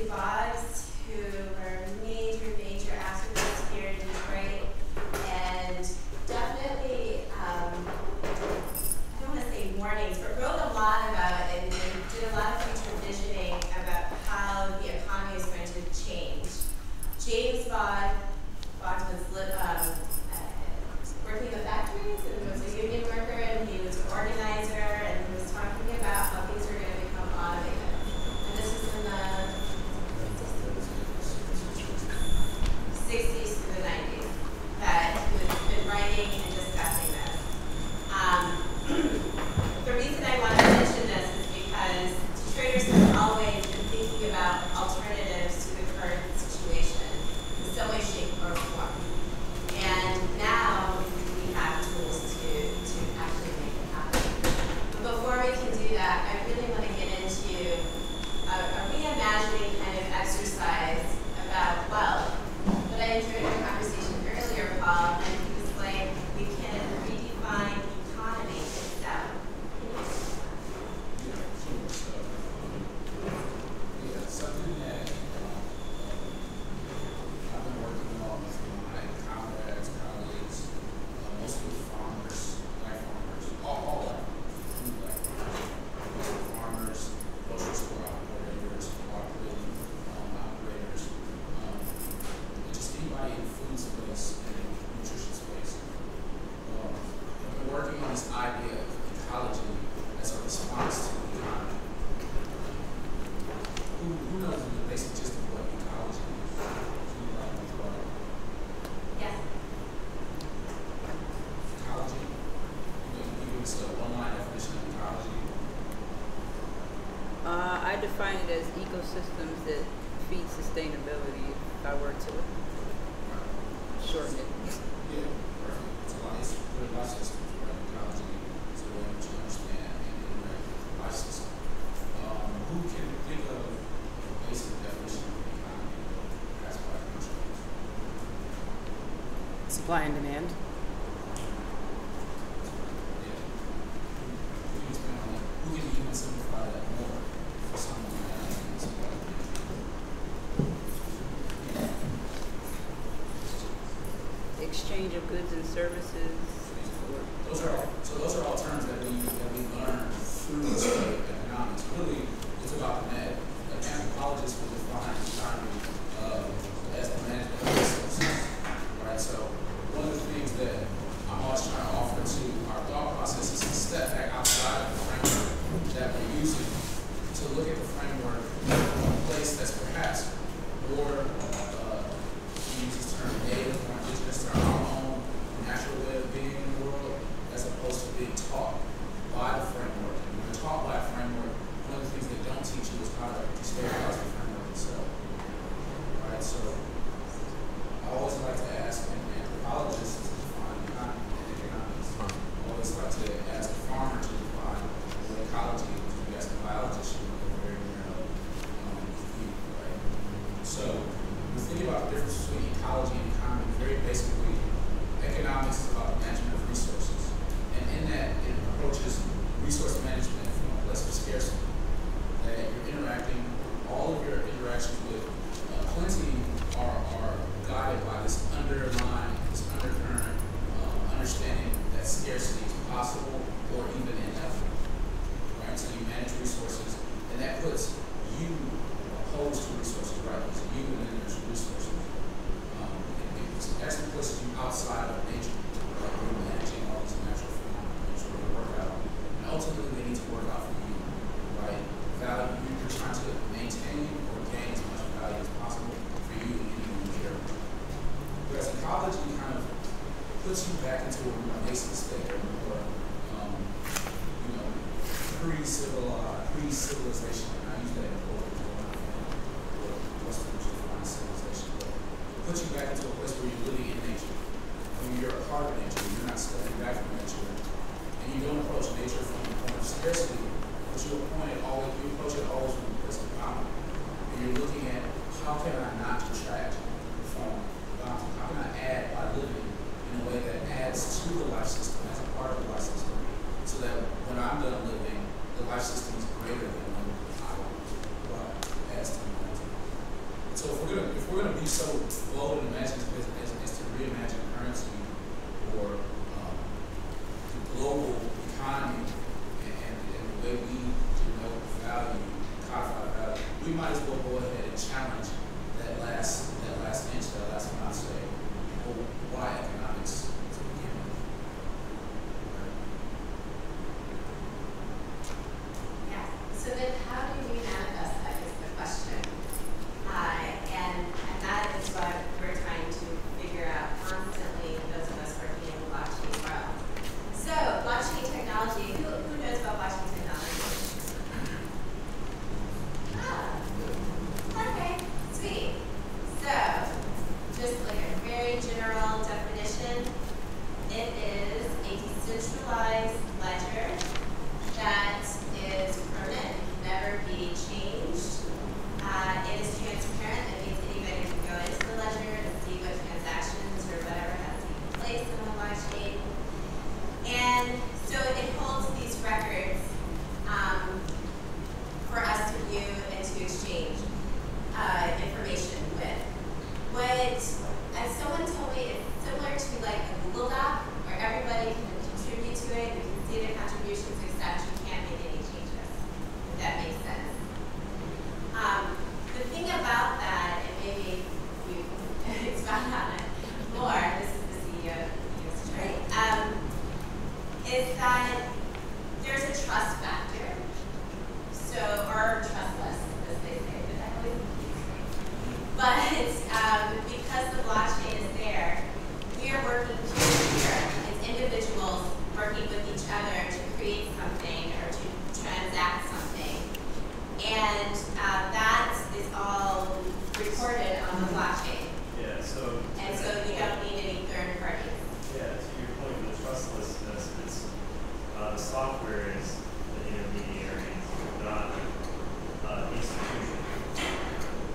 Boggs, who were major activists here in Detroit, and definitely, I don't want to say warnings, but wrote a lot about it and did a lot of future visioning about how the economy is going to change. James Boggs was working in the factories and was a union worker, and he was an organizer, and he was talking about how things were going to become automated. And this was in the 60s to the 90s that he was been writing and discussing this. The reason I want to mention this is because Detroiters have always been thinking about alternatives to the current situation in some way, shape, or form. And now we have tools to actually make it happen. But before we can do that, I really want to get into a reimagining kind of exercise about wealth. But I enjoyed our conversation earlier, Paul, and he was like, we can redefine economy itself. Yeah, something that I've been working on with my comrades, colleagues, mostly farmers, black farmers, all black farmers, grocery store operators, cooperative operators, and just anybody in food space and nutrition space. I've been working on this idea of ecology as a response to the economy. Who knows the basic gist of what ecology is? Yes. Ecology? You can give us a one-line definition of ecology. I define it as ecosystems that feed sustainability, if I were to shorten it. Yeah, perfect. It's good life systems, right? Ecology is the way in which you understand and interact with life system. Who can think of a basic definition of economy as by country? Supply and demand. Yeah. Who can expand on that? Who can even simplify that more for someone who has supply and demand? Exchange of goods and services. Those are all terms that we learn through the study of economics. Really, it's about the net. An anthropologist will define economy as the management of resources. Right? So one of the things that I'm always trying to offer to our thought process is to step back outside of the framework that we're using to look at the framework from a place that's perhaps more we use this term native or indigenous to our own natural way of being in the world, as opposed to being taught by the framework. And when you're taught by a framework, one of the things they don't teach you is how to stabilize the framework itself. Right? So I always like to ask an anthropologist to define economy and economics. I always like to ask a farmer to define what ecology is. If you ask a biologist, you look at very narrow view, right? So when we think about the difference between ecology and economy, very basically, economics is about the management of resources. And in that, it approaches resource management from a place of scarcity. That you're interacting, all of your interactions with plenty are guided by this underlying, this undercurrent understanding that scarcity is possible or even inevitable. Right? So you manage resources, and that puts you opposed to resources, right? It's you and then there's resources. It actually puts you outside of nature. Right? You're managing all these natural phenomena, which are going to work out. And ultimately, they need to work out for you. Right? Value, you're trying to maintain or gain as much value as possible for you and anyone you care about. Whereas ecology kind of puts you back into a more nascent state or pre-civilization. And I use that in Western civilization. But it puts you back into a place where you're living in nature. When you're a part of nature, you're not stepping back from nature. And you don't approach nature from the point of scarcity, but you approach it always from the place of bounty. And you're looking at how can I not detract from bounty? How can I add by living in a way that adds to the life system as a part of the life system, so that when I'm done living, the life system is greater than when I adds to my life. we're going to be so bold and imaginative as to reimagine currency or the global economy and the way we denote value, codify value, we might as well go ahead and challenge that last inch, that last amount, say, well, why economics to begin with? Yeah. So then, how do we manifest that is the question, and that is what we're trying to figure out constantly. Those of us working in the blockchain world. So, blockchain technology. Who knows about blockchain technology? Okay, sweet. So, just like a very general definition, it is a decentralized ledger that is permanent, can never be changed. It is transparent, that means anybody can go into the ledger and see what transactions or whatever has taken place in the blockchain. And so it holds these records for us to view and to exchange information with. As someone told me, it's similar to like a Google Doc, where everybody can contribute to it, you can see their contributions, except you can't make any changes, if that makes sense. The thing about that, and maybe you expound on it more, this is the CEO of right? Is that there's a trust factor, so, or trustless, as they say, but that always confuses me. But because the blockchain is there, we are working peer-to-peer as individuals working with each other to create something or to transact something. And that is all recorded on the blockchain. Yeah, so. And so you don't need any third parties. Yeah, to your point, the trustlessness, it's, the software is the intermediary, not institution.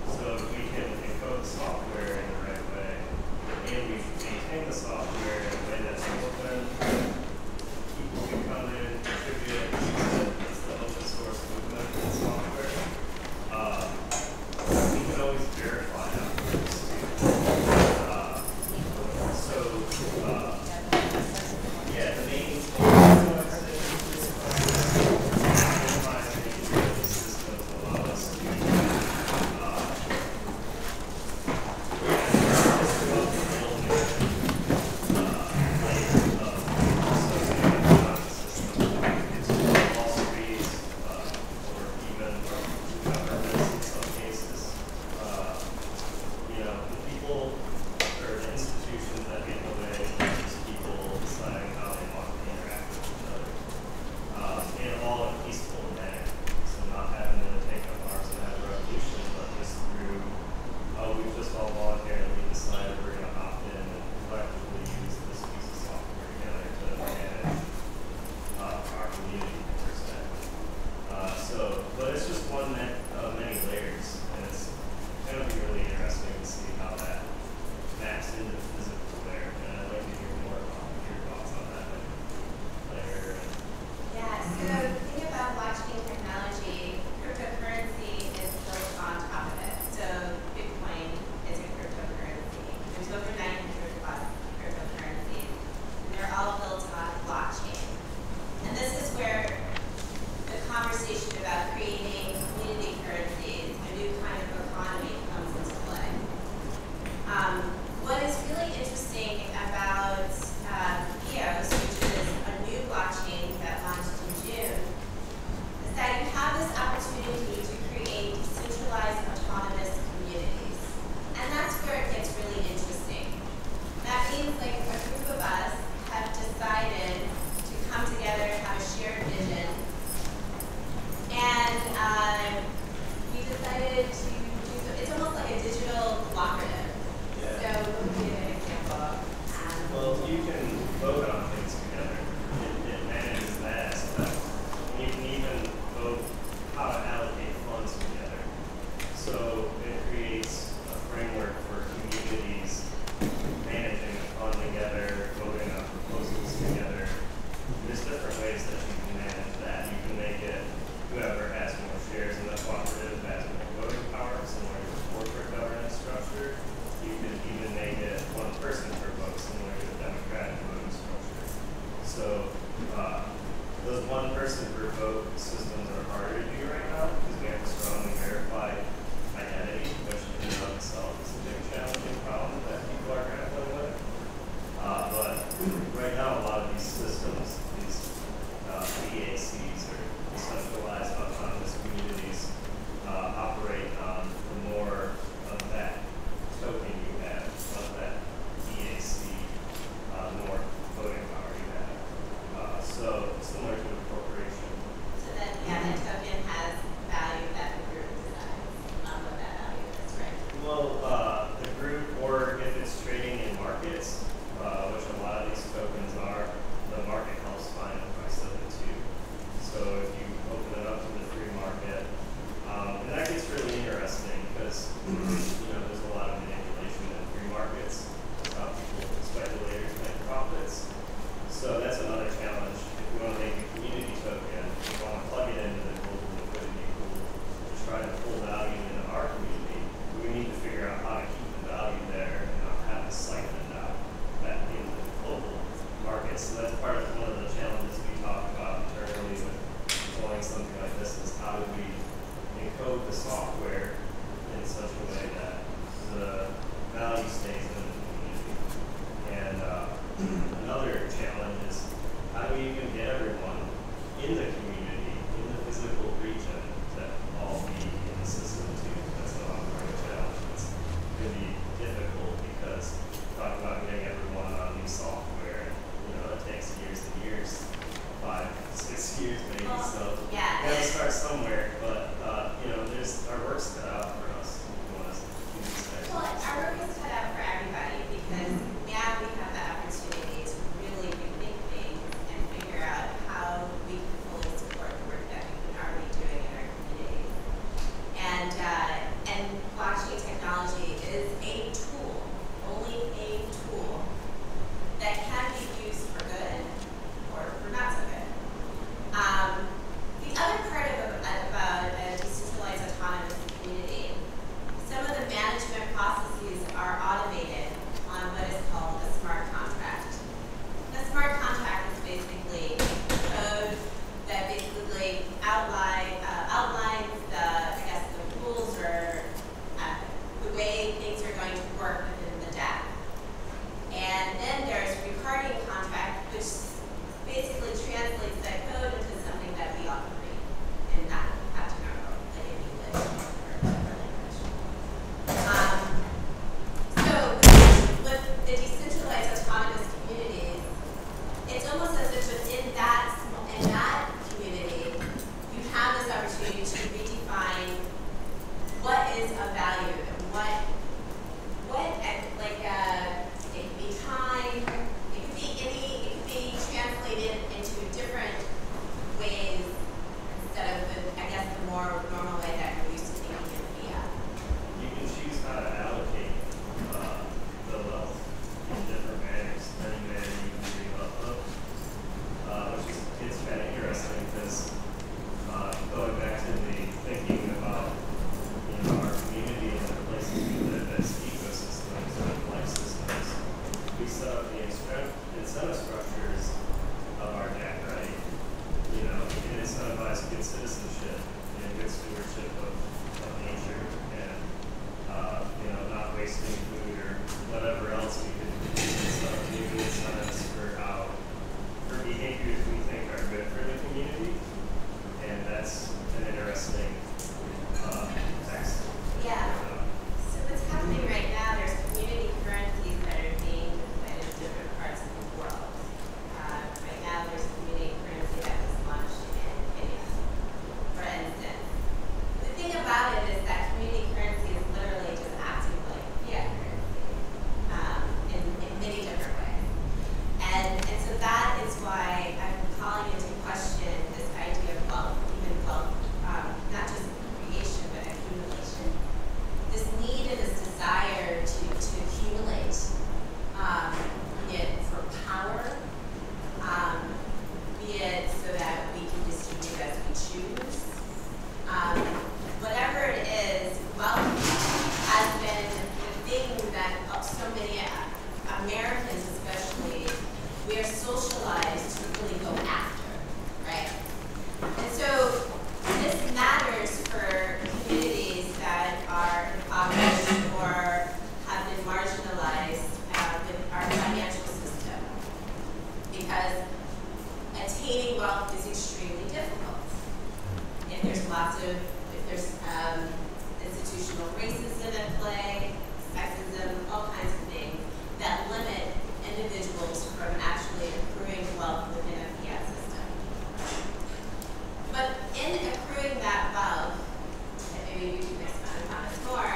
So if we can encode the software in the right way, and we maintain the software in a way that's open, people can come in, contribute, it's the open source movement of the software. We can always verify outputs too. Yeah, the main systems allow us to there's a lot of manipulation in free markets. Speculators make profits. So that's another challenge. If we want to make a community token, we want to plug it into the global liquidity pool to try to pull value into our community. We need to figure out how to keep the value there and not have it siphoned out back into the global market. So that's part of one of the challenges we talk about internally with deploying something like this is how do we encode the software in such a way that the value stays in the community. And another challenge is how do we even get everyone in the community, in the physical region, to all be in the system too? That's an ongoing challenge. It's going to be difficult because talk about getting everyone on new software, it takes years and years, 5, 6 years maybe. So yeah. We have to start somewhere, but there's our work's cut out for us. We want to do these things. Well, our work is cut out for everybody because now we have the opportunity to really rethink things and figure out how we can fully support the work that we've been already doing in our communities. And blockchain technology is a tool, only a tool that can be used for good or for not so good. The other part about a decentralized autonomous community, some of the management processes are automated on what is called a smart contract. A smart contract is basically code that basically outlines the rules or the way things are going to work within the DApp. And then there's recording contract, which basically translates that code into something that we all can read and not have to know like in English or language. So with the decentralized autonomous communities, it's almost as if within that community, you have this opportunity to redefine what is of value and it could be time, it could be translated into different ways instead of the more normal way that we're used to thinking in fiat. You can choose how to allocate the wealth in different manners, any manner you can dream up of, which is kind of interesting because going back to the thinking about our community and the places we live as ecosystems and life systems, we set up the incentive structures of our DAC, right? It incentivizes good citizenship and good stewardship of nature and not wasting food or whatever else we could do. Some new incentives for behaviors we think are good for the community, and that's an interesting text. Yeah. So what's happening right now, there's community currencies that are being deployed in different parts of the world. Right now, there's a community currency that was launched in Kenya, for instance. The thing about it is that community currency is literally just acting like fiat currency in many different ways. And so that is why I'm calling into question this idea of wealth, even wealth, not just creation, but accumulation. This need and this desire to accumulate, be it for power, be it so that we can distribute as we choose. Whatever it is, wealth has been the thing that so many Americans especially, we are socialized to really go after, right? And so this matters for communities that are impoverished or have been marginalized with our financial system, because attaining wealth is extremely difficult. If there's institutional racism at play, sexism, all kinds of things that limit individuals from actually accruing wealth within a fiat system. But in accruing that wealth, and maybe you can expand upon this more,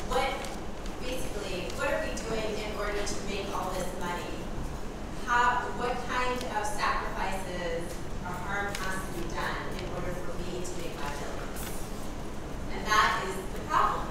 what are we doing in order to make all this money? What kind of sacrifices or harm has to be done in order for me to make my billions? And that is the problem.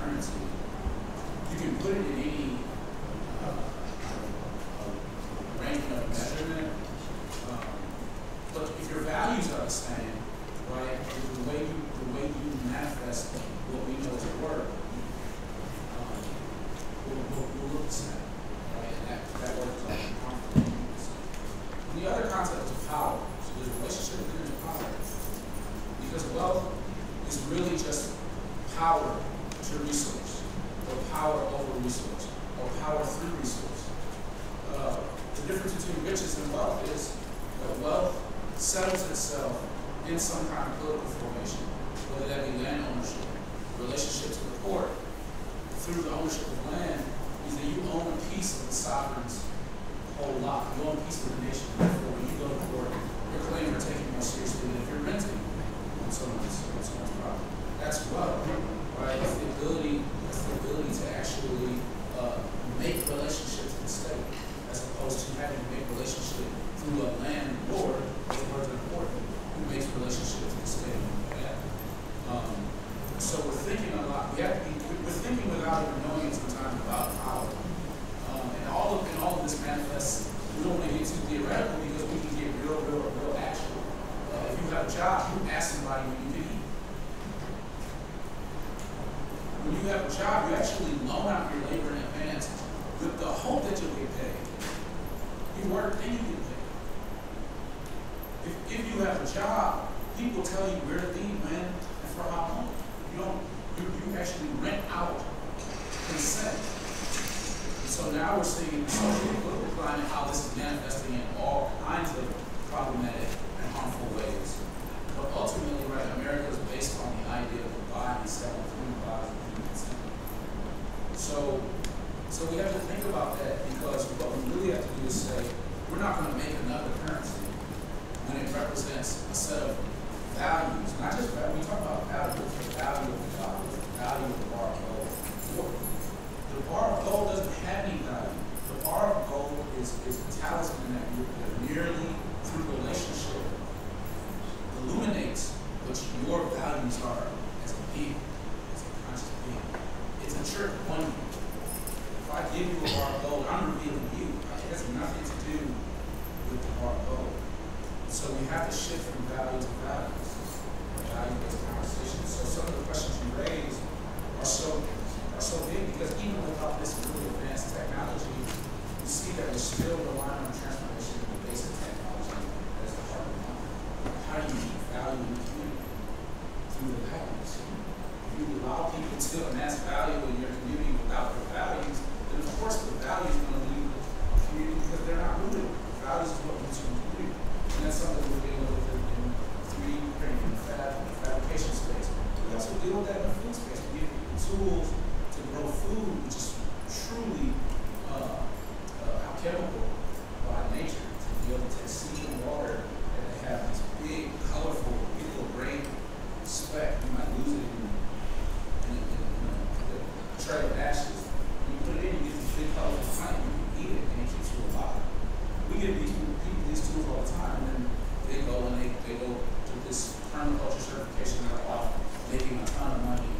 currency. You can put it in any arrangement of measurement, but if your values are the same, right, the way you manifest what we know as work will look the same, right? And that works like conflict. And the other concept is power. So there's a relationship and there's power. Because wealth is really just power to resource, or power over resource, or power through resource. The difference between riches and wealth is that wealth settles itself in some kind of political formation, whether that be land ownership, relationship to the court, through the ownership of land, is that you own a piece of the sovereign's whole lot. You own a piece of the nation. Therefore, when you go to court, your claims are taken more seriously than if you're renting on someone's property. That's wealth, right? It's the ability to actually make relationships in the state, as opposed to having to make relationship through a landlord, as opposed to the court, who makes relationships in the state. Yeah. So we're thinking a lot. We're thinking without even knowing it sometimes about power. And all of this manifests. We don't want to get too theoretical because we can get real actual. If you have a job, you ask somebody when you can eat. When you have a job, you actually loan out your labor in advance with the hope that you'll get paid. You work and you get paid. If you have a job, people tell you where to be, when, and for how long. You actually rent out consent. And so now we're seeing in the social and political climate how this is manifesting in all kinds of problematic and harmful ways. But ultimately, right, America is based on the idea of the buy and sell through bodies and consent. So we have to think about that, because what we really have to do is say, we're not going to make another currency when it represents a set of values, not just value. We talk about value, it's the value of the dollar, it's the value of the bar of gold. The bar of gold doesn't have any value. The bar of gold is a talisman that merely through relationship illuminates what your values are as a being, as a conscious being. It's a trick on you. If I give you a bar of gold, I'm revealing you. It has nothing to do with the bar of gold. So we have to shift from value to values, value-based conversations. So some of the questions you raise are so big, because even without this really advanced technology, you see that we're still relying on transformation of the basic technology as the heart of the matter. How do you keep value in the community? Through the values. If you allow people to amass value in your community without their values, then of course the value is going to leave the community because they're not rooted. Values is what roots you in the community. And that's something we're dealing with in 3D printing, in the fabrication space. We also deal with that in the food space. We give people tools to grow food, which is truly alchemical by nature, to be able to take seed and water and they have this big, colorful, beautiful grain speck. You might lose it in a tray of ashes. When you put it in, you get this big, colorful plant. You can eat it and it keeps you alive. We give these people these tools all the time, and then they go to this permaculture certification. They're off making a ton of money,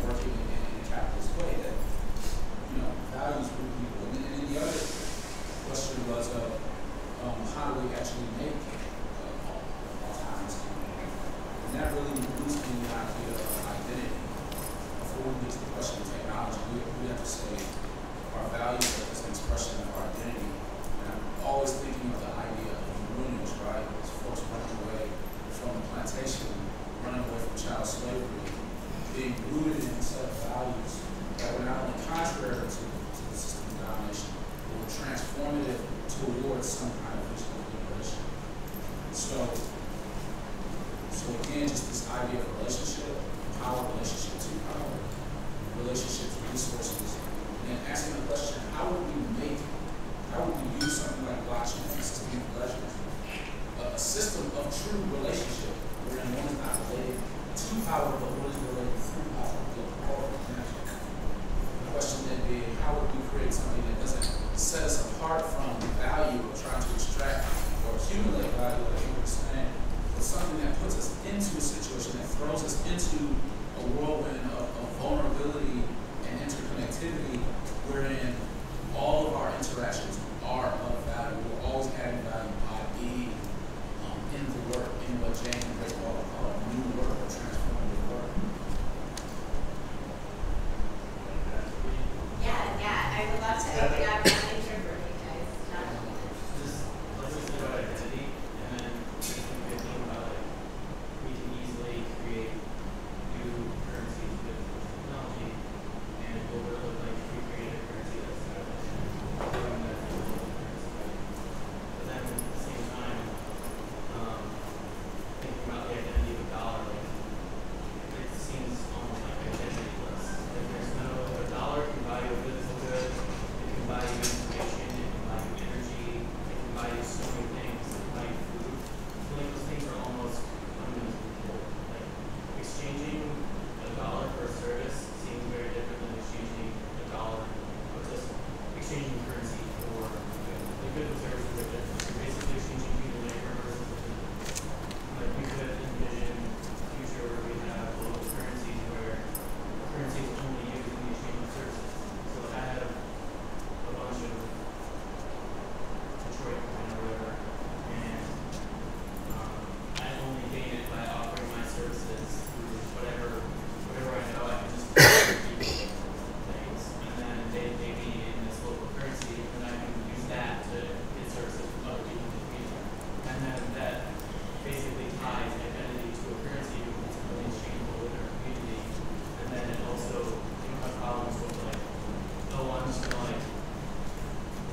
working in a capitalist way that, values for people. And then the other question was, how do we actually make autonomous community? And that really moves me the idea of identity. Before we get to the question of technology, we have to say our values as an expression of our identity. And I'm always thinking of the idea of lineage, right? As folks running away from the plantation, running away from child slavery, being rooted in a set of values that were not only contrary to the system of domination, but were transformative towards some kind of vision of liberation. So again, just this idea of relationship, power, relationship to power, relationship to resources, and then asking the question, how would we use something like blockchain, a system of ledgers, a system of true relationship, wherein one is not related to power, but one is related through power, the powerful connection. The question then being, how would we create something that doesn't set us apart from the value of trying to extract or accumulate value, like you were saying, but something that puts us into a situation that throws us into a whirlwind of vulnerability I would love to open up an interpreter because not Let's just think about identity, and then just thinking about like we can easily create new currencies with technology, and what would it look like if we created a currency that's doing that global currency, right? But then at the same time, thinking about the identity of a dollar, like it seems almost like identityless. Like there's no, a dollar can buy you a physical good, it can buy you information, it can buy you energy, it can buy you so many things, it can buy you food. So like those things are almost unusable. Like exchanging a dollar for a service seems very different than exchanging a dollar, or just exchanging currency for the goods and services are different. You're basically exchanging human labor versus the food. Like we could envision a future where we have global currencies where currency is only used in the exchange of services. So I have a bunch of Detroit coin or whatever, and I only gain it by offering my services through whatever I know I can just do things, and then they pay me in this local currency, and I can use that to get services from other people in the community, and then that basically ties identity to a currency because it's really exchangeable with our community, and then it also you don't have problems with like, oh, I'm just gonna like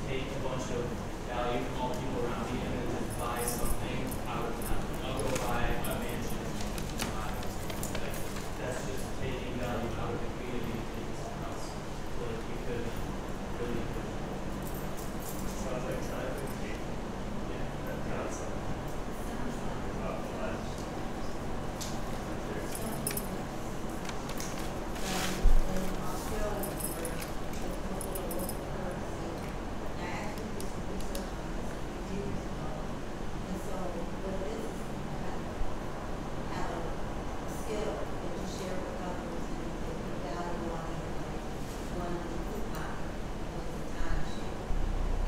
take a bunch of value from all the people around me and then just buy something out of nothing. I'll go buy a mansion and buy like that's just taking value out of the community and taking something else. So like you could really Sounds like time fatigue. yeah. That concept. About the life.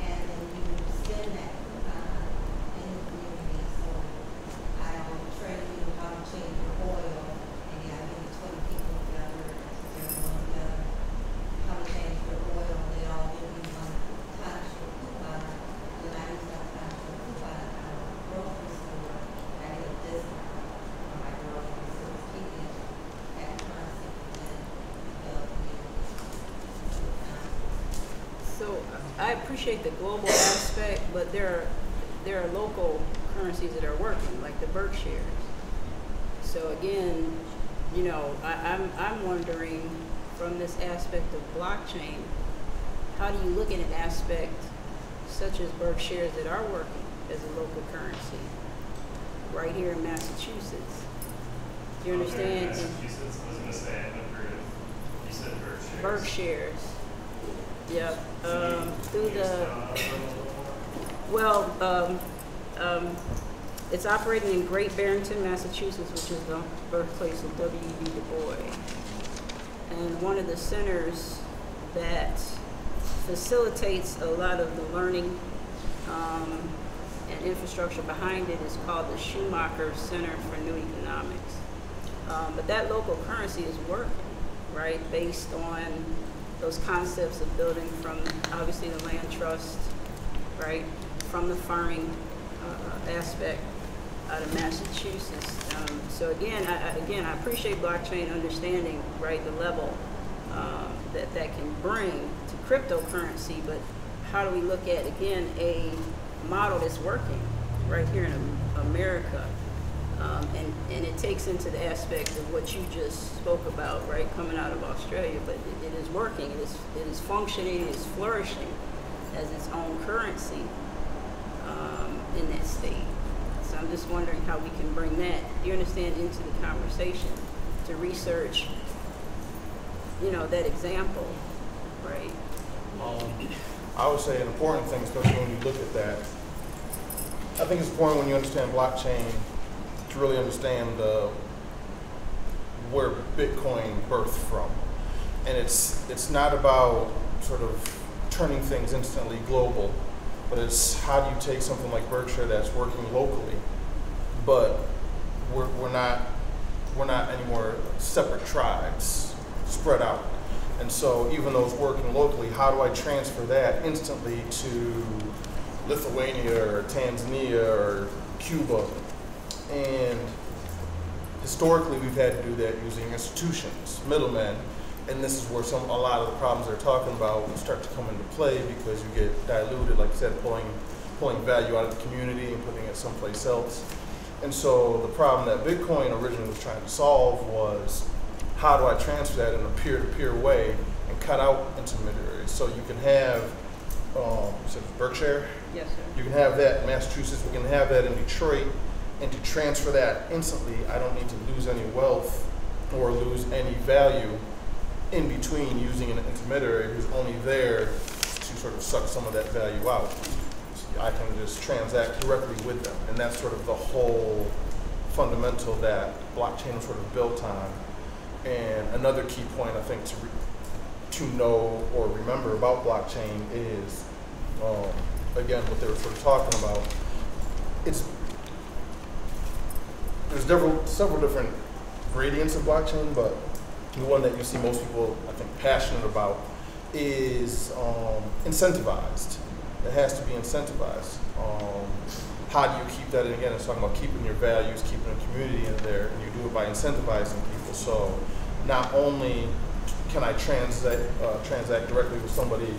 And then you spend that coupon in the community, so I'll train you how to change your oil, and you have maybe 20 people together, everyone together, how to change your oil, and they all give me one timeshare coupon, then I use that timeshare coupon at a grocery store, I get a discount on my groceries, so it's keeping that currency within the community. So I appreciate the global aspect, but there are local currencies that are working, like the Berkshires. So again, you know, I'm wondering from this aspect of blockchain, how do you look at an aspect such as Berkshires that are working as a local currency right here in Massachusetts? Do you understand? Massachusetts, I was going to say, I haven't heard of, you said Berkshire. Berkshires. Yep. Through Can you the expound on that a little more? well, it's operating in Great Barrington, Massachusetts, which is the birthplace of W.E.B. Du Bois. And one of the centers that facilitates a lot of the learning and infrastructure behind it is called the Schumacher Center for New Economics. But that local currency is working, right, based on those concepts of building from obviously the land trust, right, from the farming aspect out of Massachusetts. So again, I appreciate blockchain understanding, right, the level that can bring to cryptocurrency, but how do we look at, again, a model that's working right here in America? And it takes into the aspect of what you just spoke about, right, coming out of Australia, but it is working, it is functioning, it is flourishing as its own currency in that state. So I'm just wondering how we can bring that, do you understand, into the conversation to research, you know, that example, right? I would say an important thing, especially when you look at that, I think it's important when you understand blockchain to really understand where Bitcoin birthed from. And it's not about sort of turning things instantly global, but it's how do you take something like Berkshire that's working locally, but we're not anymore separate tribes spread out. And so even though it's working locally, how do I transfer that instantly to Lithuania or Tanzania or Cuba? And historically, we've had to do that using institutions, middlemen, and this is where a lot of the problems they're talking about start to come into play, because you get diluted, like I said, pulling value out of the community and putting it someplace else. And so the problem that Bitcoin originally was trying to solve was, how do I transfer that in a peer-to-peer way and cut out intermediaries? So you can have, Berkshire? Yes, sir. You can have that in Massachusetts, we can have that in Detroit, and to transfer that instantly, I don't need to lose any wealth or lose any value in between using an intermediary who's only there to sort of suck some of that value out. So I can just transact directly with them, and that's sort of the whole fundamental that blockchain was sort of built on. And another key point I think to know or remember about blockchain is, again, what they were sort of talking about. There's several different gradients of blockchain, but the one that you see most people, I think, passionate about is incentivized. It has to be incentivized. How do you keep that? And again, it's talking about keeping your values, keeping a community in there, and you do it by incentivizing people. So not only can I transact directly with somebody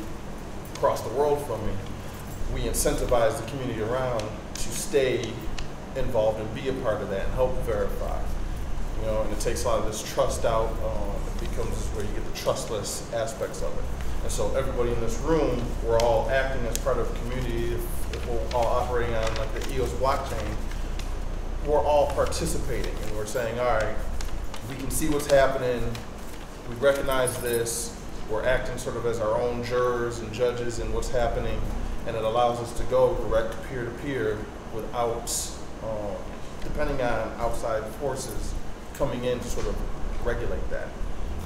across the world from me, we incentivize the community around to stay involved and be a part of that and help verify. You know, and it takes a lot of this trust out. It becomes where you get the trustless aspects of it. And so everybody in this room, we're all acting as part of a community. If we're all operating on like the EOS blockchain, we're all participating, and we're saying, all right, we can see what's happening, we recognize this, we're acting sort of as our own jurors and judges in what's happening, and it allows us to go direct peer-to-peer without depending on outside forces coming in to sort of regulate that.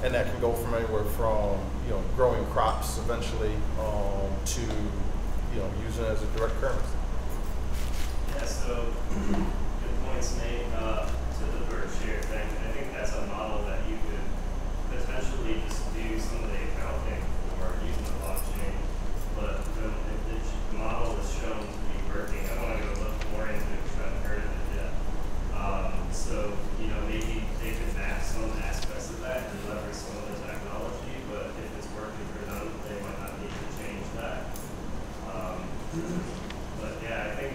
And that can go from anywhere from, you know, growing crops eventually to, you know, using it as a direct currency. Yeah, so good points made to the Berkshire thing. I think that's a model that you could potentially just do some of the accounting for using the blockchain, but if the model is shown to be working, I want to go look more into it because I haven't heard of it yet. So, you know, maybe they could map some aspects of that and leverage some of the technology, but if it's working for them, they might not need to change that. But yeah, I think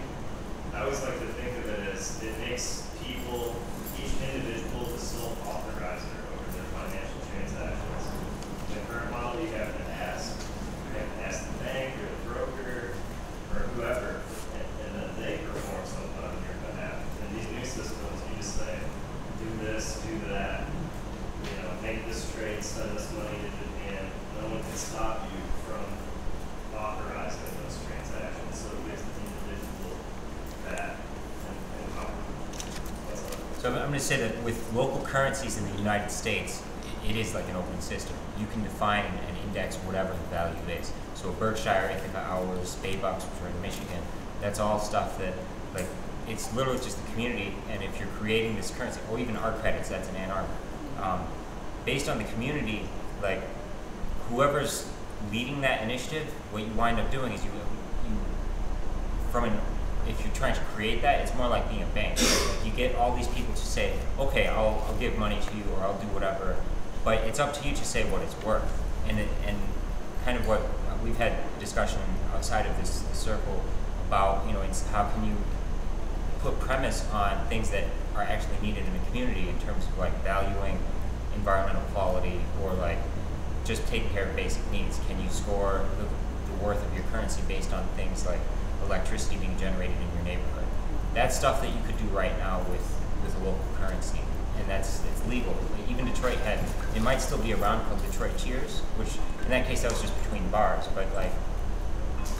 I always like to think of it as it makes people, each individual, the sole authorizer over their financial transactions. In the current model, you have to ask. You have to ask the bank or the broker or whoever, and then they perform something on your behalf. In these new systems, you just say, do this, do that, you know, make this trade, send this money to Japan. No one can stop you from authorizing those transactions. So it gives the individual that and power. So I'm going to say that with local currencies in the United States, it is like an open system. You can define and index whatever the value is. So Berkshire, Ithaca Hours, Spaybucks, which are in Michigan, that's all stuff that, like, it's literally just the community. And if you're creating this currency, or even art credits, that's in Ann Arbor, based on the community, like, whoever's leading that initiative, what you wind up doing is if you're trying to create that, it's more like being a bank. Like, you get all these people to say, okay, I'll give money to you, or I'll do whatever, but it's up to you to say what it's worth. And kind of what we've had discussion outside of this circle about, you know, it's how can you put premise on things that are actually needed in the community in terms of like valuing environmental quality or like just taking care of basic needs. Can you score the worth of your currency based on things like electricity being generated in your neighborhood? That's stuff that you could do right now with a local currency, and it's legal. Like, even Detroit had, it might still be around called Detroit Cheers, which in that case that was just between bars, but like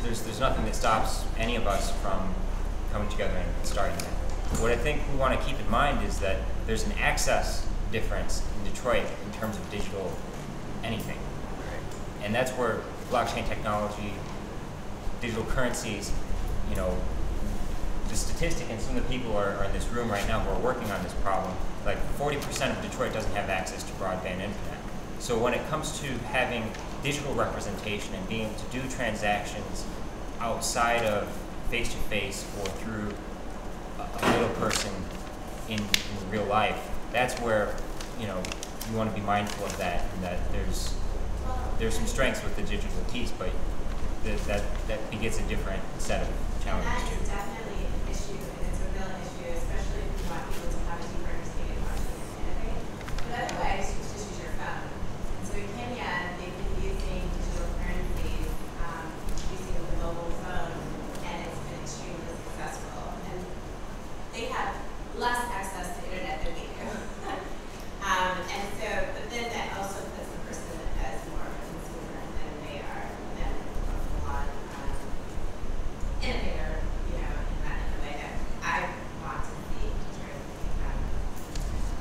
there's nothing that stops any of us from coming together and starting that. What I think we want to keep in mind is that there's an access difference in Detroit in terms of digital anything, and that's where blockchain technology, digital currencies, you know, the statistic, and some of the people are in this room right now who are working on this problem, like 40% of Detroit doesn't have access to broadband internet. So when it comes to having digital representation and being able to do transactions outside of face-to-face or through a little person in real life, that's where, you know, you want to be mindful of that, and that there's some strengths with the digital piece, but that begets a different set of challenges And that too. is definitely an issue, and it's a real issue, especially if you want people to have a deeper understanding of how to innovate. But otherwise, you just use your phone. And so in Kenya, they've been using digital currencies, using the mobile phone, and it's been extremely successful. And they have less access to internet than we do. And so, but then that also puts the person as more of a consumer than they are, than a full-on innovator, you know, in a way that I want to see Detroit become.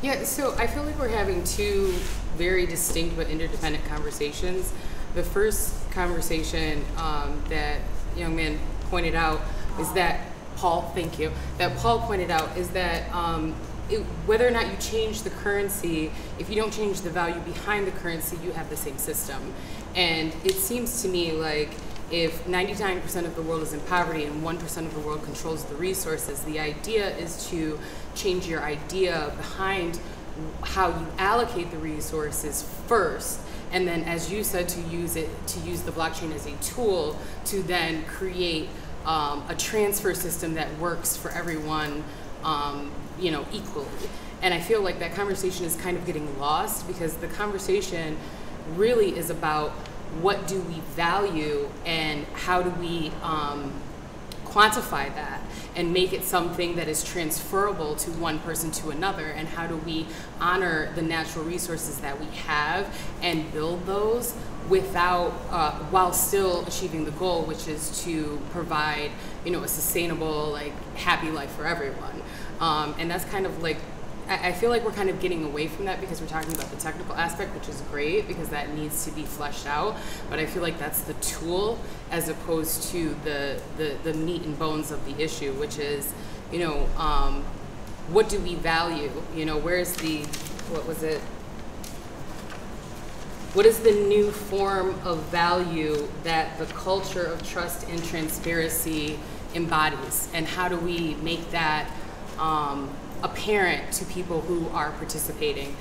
Yeah, so I feel like we're having two very distinct but interdependent conversations. The first conversation that young man pointed out is that Paul, thank you, that Paul pointed out is that whether or not you change the currency, if you don't change the value behind the currency, you have the same system. And it seems to me like if 99% of the world is in poverty and 1% of the world controls the resources, the idea is to change your idea behind how you allocate the resources first, and then, as you said, to use the blockchain as a tool to then create a transfer system that works for everyone, you know, equally. And I feel like that conversation is kind of getting lost, because the conversation really is about what do we value and how do we quantify that and make it something that is transferable to one person to another, and how do we honor the natural resources that we have and build those without while still achieving the goal, which is to provide, you know, a sustainable, like, happy life for everyone. And that's kind of like, I feel like we're kind of getting away from that because we're talking about the technical aspect, which is great because that needs to be fleshed out. But I feel like that's the tool as opposed to the meat and bones of the issue, which is, you know, what do we value? You know, where's the, what was it? What is the new form of value that the culture of trust and transparency embodies? And how do we make that apparent to people who are participating?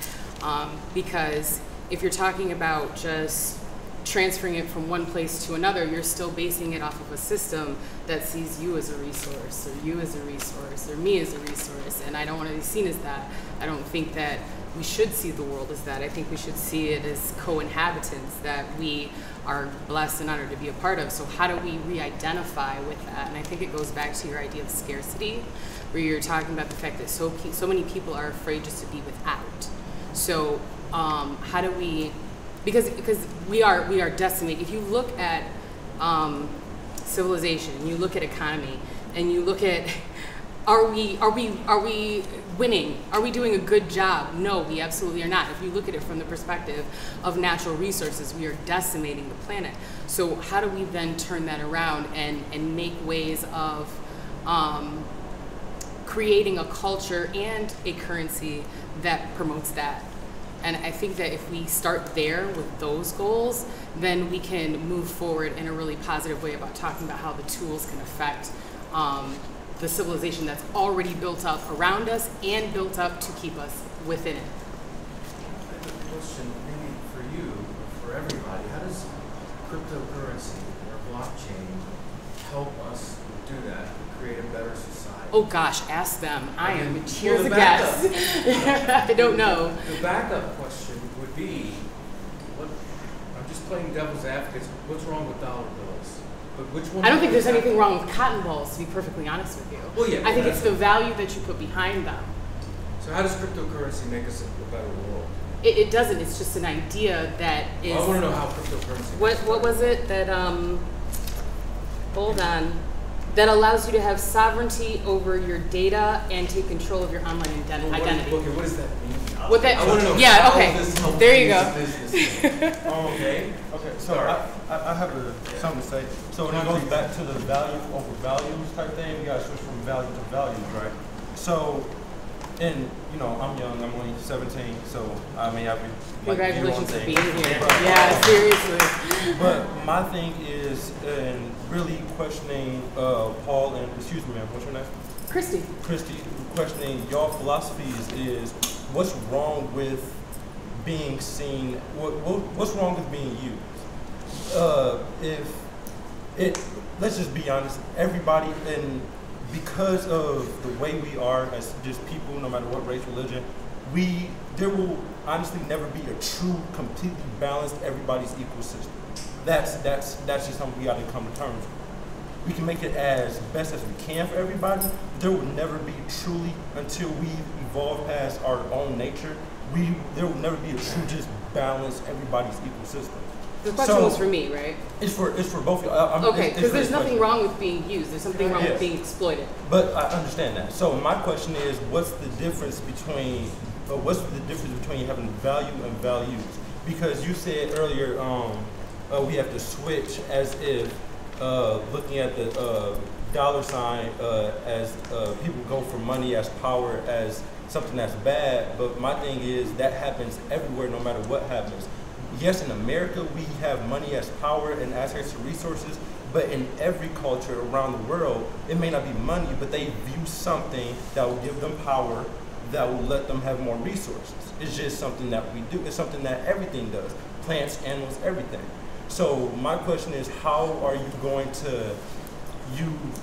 Because if you're talking about just transferring it from one place to another, you're still basing it off of a system that sees you as a resource, or you as a resource, or me as a resource, and I don't want to be seen as that. I don't think that we should see the world as that. I think we should see it as co-inhabitants that we are blessed and honored to be a part of. So how do we re-identify with that? And I think it goes back to your idea of scarcity, where you're talking about the fact that so many people are afraid just to be without. So how do we, because we are decimated. If you look at civilization, you look at economy, and you look at, are we winning? Are we doing a good job? No, we absolutely are not. If you look at it from the perspective of natural resources, we are decimating the planet. So how do we then turn that around and make ways of creating a culture and a currency that promotes that? And I think that if we start there with those goals, then we can move forward in a really positive way about talking about how the tools can affect the civilization that's already built up around us and built up to keep us within it. I have a question maybe for you, for everybody. How does cryptocurrency or blockchain help us do that, create a better society? Oh gosh, ask them. I am here as Well, a the guest. I don't know. The backup question would be, I'm just playing devil's advocate, what's wrong with dollar bills? But which one? I don't think there's anything wrong with cotton balls, to be perfectly honest with you. Well, yeah, I think that's it's the value that you put behind them. So how does cryptocurrency make us a better world? It doesn't. It's just an idea that is. Well, I want to know how cryptocurrency. What was it that hold on, that allows you to have sovereignty over your data and take control of your online identity. Okay, what does that mean? What that? I want to know. Yeah. how Okay. this helps There you me go. as a businessman. Okay. So I have something to say. So when it goes back to the value over values type thing, you gotta switch from value to values, right? So and you know, I'm young. I'm only 17, so I mean, I've been Congratulations for like, being here. But, Yeah, seriously. But my thing is, in really questioning Paul and excuse me, ma'am, what's your name? Christy. Christy, questioning your philosophies is what's wrong with being seen? What's wrong with being used? Let's just be honest. Everybody, and because of the way we are as just people, no matter what race, religion, there will honestly never be a true, completely balanced, everybody's equal system. That's just something we got to come to terms with. We can make it as best as we can for everybody, but there will never be truly, until we evolve past our own nature, there will never be a true, just balanced, everybody's equal system. The question was for me, right? It's for both of you. Okay, because there's nothing wrong with being used. There's something wrong with being exploited. But I understand that. So my question is, what's the difference between having value and values? Because you said earlier, we have to switch as if looking at the dollar sign as people go for money as power as something that's bad. But my thing is that happens everywhere, no matter what happens. Yes, in America, we have money as power and access to resources, but in every culture around the world, it may not be money, but they view something that will give them power, that will let them have more resources. It's just something that we do. It's something that everything does. Plants, animals, everything. So my question is, how are you going to use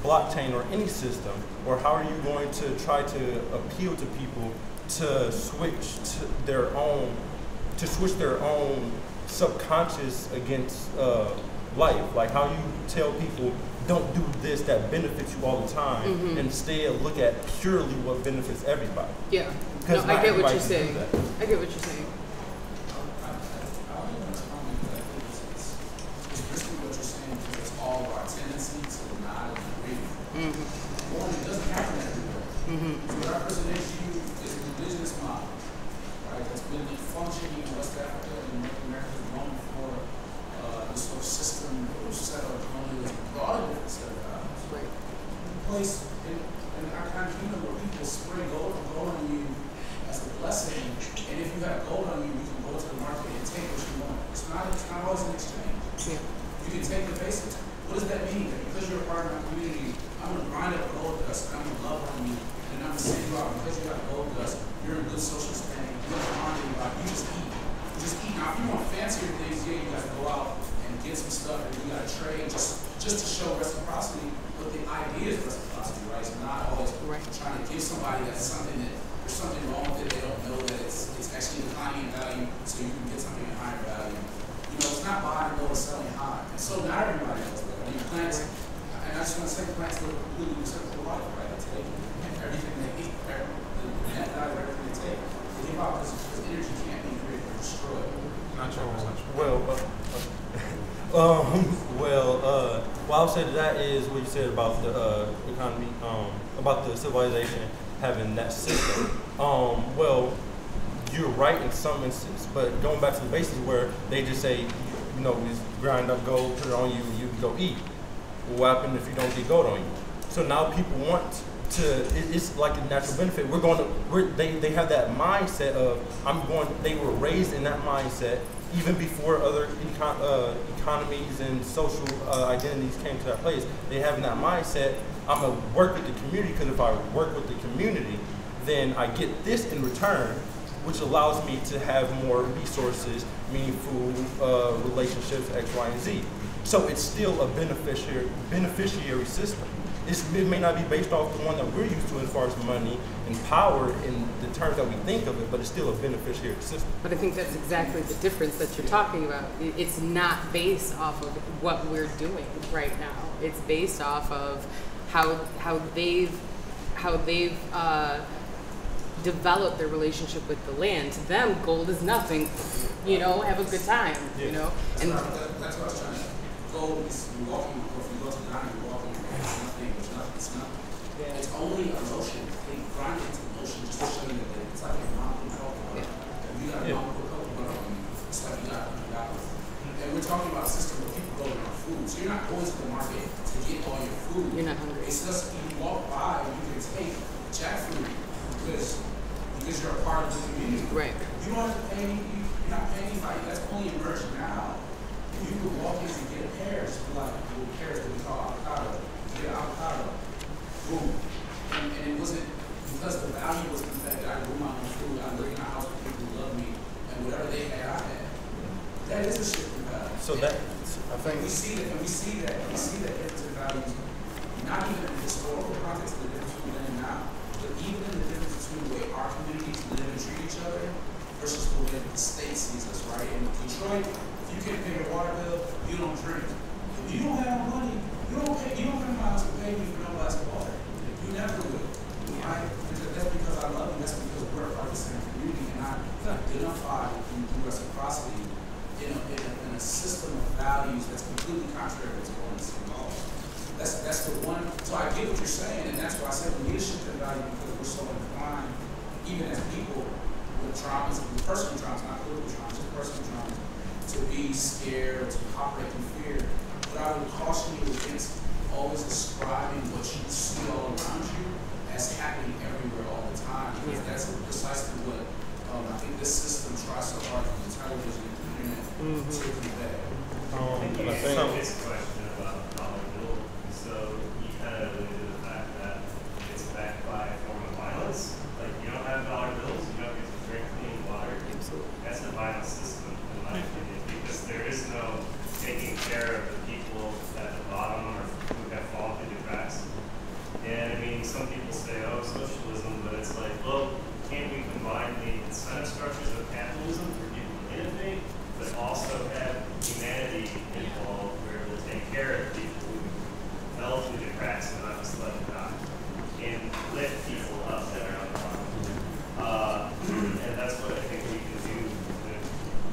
blockchain or any system, or how are you going to try to appeal to people to switch their own subconscious against life? Like, how you tell people, don't do this that benefits you all the time, and instead look at purely what benefits everybody. Yeah. No, I get what you're saying. I get what you're saying. One, it doesn't happen everywhere. So what I present to you is an indigenous model, right, that's been functioning in West Africa and North America, known for this sort of system, or set of colonialism, a lot of different set of values. Right. Place in our kind of kingdom where people spray gold on you as a blessing, and if you have gold on you, you can go to the market and take what you want. It's not always an exchange. Yeah. You can take the basics. What does that mean? That because you're a part of my community, I'm going to grind up gold dust, and I'm going to love on you, and I'm going to send you out because you got gold dust. You're in good social standing. You don't harm anybody. You just eat. You just eat. Now, if you want fancier things, yeah, you got to go out and get some stuff, and you got to trade just to show reciprocity. But the idea is reciprocity, right? It's not always trying to give somebody that's something that there's something wrong with it. They don't know that it's actually declining in value, so you can get something in higher value. You know, it's not buying low and selling high. And so not everybody knows that. I mean, plants, and I just want to say plants live completely reciprocal life, right? They take everything they eat, the net value of everything they take. They give out because energy can't be created or destroyed. Not true. What I'll say to that is what you said about the economy, about the civilization having that system. You're right in some instances, but going back to the basics where they just say, you know, we grind up gold, put it on you, and you can go eat. What happens if you don't get gold on you? So now people want to, it's like a natural benefit. They have that mindset of, they were raised in that mindset even before other economies and social identities came to that place. They have that mindset, I'm going to work with the community, because if I work with the community, then I get this in return, which allows me to have more resources, meaningful relationships, X, Y, and Z. So it's still a beneficiary system. It may not be based off the one that we're used to as far as money and power in the terms that we think of it, but it's still a beneficiary system. But I think that's exactly the difference that you're talking about. It's not based off of what we're doing right now. It's based off of how they've develop their relationship with the land. To them, gold is nothing. You know, have a good time. You know, and that's what I was trying to. Gold is walking. Or if you go to the diner, you're walking. It's nothing. It's nothing. It's nothing. Yeah. It's only a motion. They grind it into motion just to show you that it's like a mountain coconut. You got a mountain coconut on you. It's like you got. And we're talking about a system where people go around food. So you're not going to the market to get all your food. You're not hungry. It's just you walk by and you can take jackfruit because you're a part of the community. Right. You don't have to pay. You're not paying anybody. That's only emerging now. You could walk in and get a pear, just be like, well, pears that we call avocado. Get an avocado. Boom. And it wasn't because the value was the fact that I grew my own food. I lived in a house with people who love me, and whatever they had, I had. That is a shift in value. So that, I think we see that difference in values, not even in the historical context of the difference between then and now, but even in the difference between the way our communities live and treat each other versus the way the state sees us, right? In Detroit, if you can't pay your water bill, you don't drink. If you don't have money, you don't come to my house and pay me for no glass of water. You never will. Right? That's because I love you, that's because we're a part of the same community, and I identify through reciprocity in a system of values that's completely contrary to what's going on in St. Paul. That's the one. So I get what you're saying, and that's why I said we need to shift in value because we're so inclined, even as people with traumas, with personal traumas, not political traumas, just personal traumas, to be scared, to operate in fear. But I would caution you against always ascribing what you see all around you as happening everywhere all the time, because that's precisely what I think this system tries so hard through the television and the internet to convey. You answered his question about dollar bill, so you kind of alluded to the fact that it's backed by a form of violence. Like, you don't have dollar bills, you don't get to drink clean water. That's a violent system, in my opinion, because there is no taking care of the people at the bottom or who have fallen through the cracks. And I mean, some people say, oh, socialism, but it's like, well, can't we combine the incentive structures of capitalism for people to innovate, but also have humanity involved where we'll take care of people who fell through the cracks and not just let them die, and lift people up that are on the bottom. And that's what I think we can do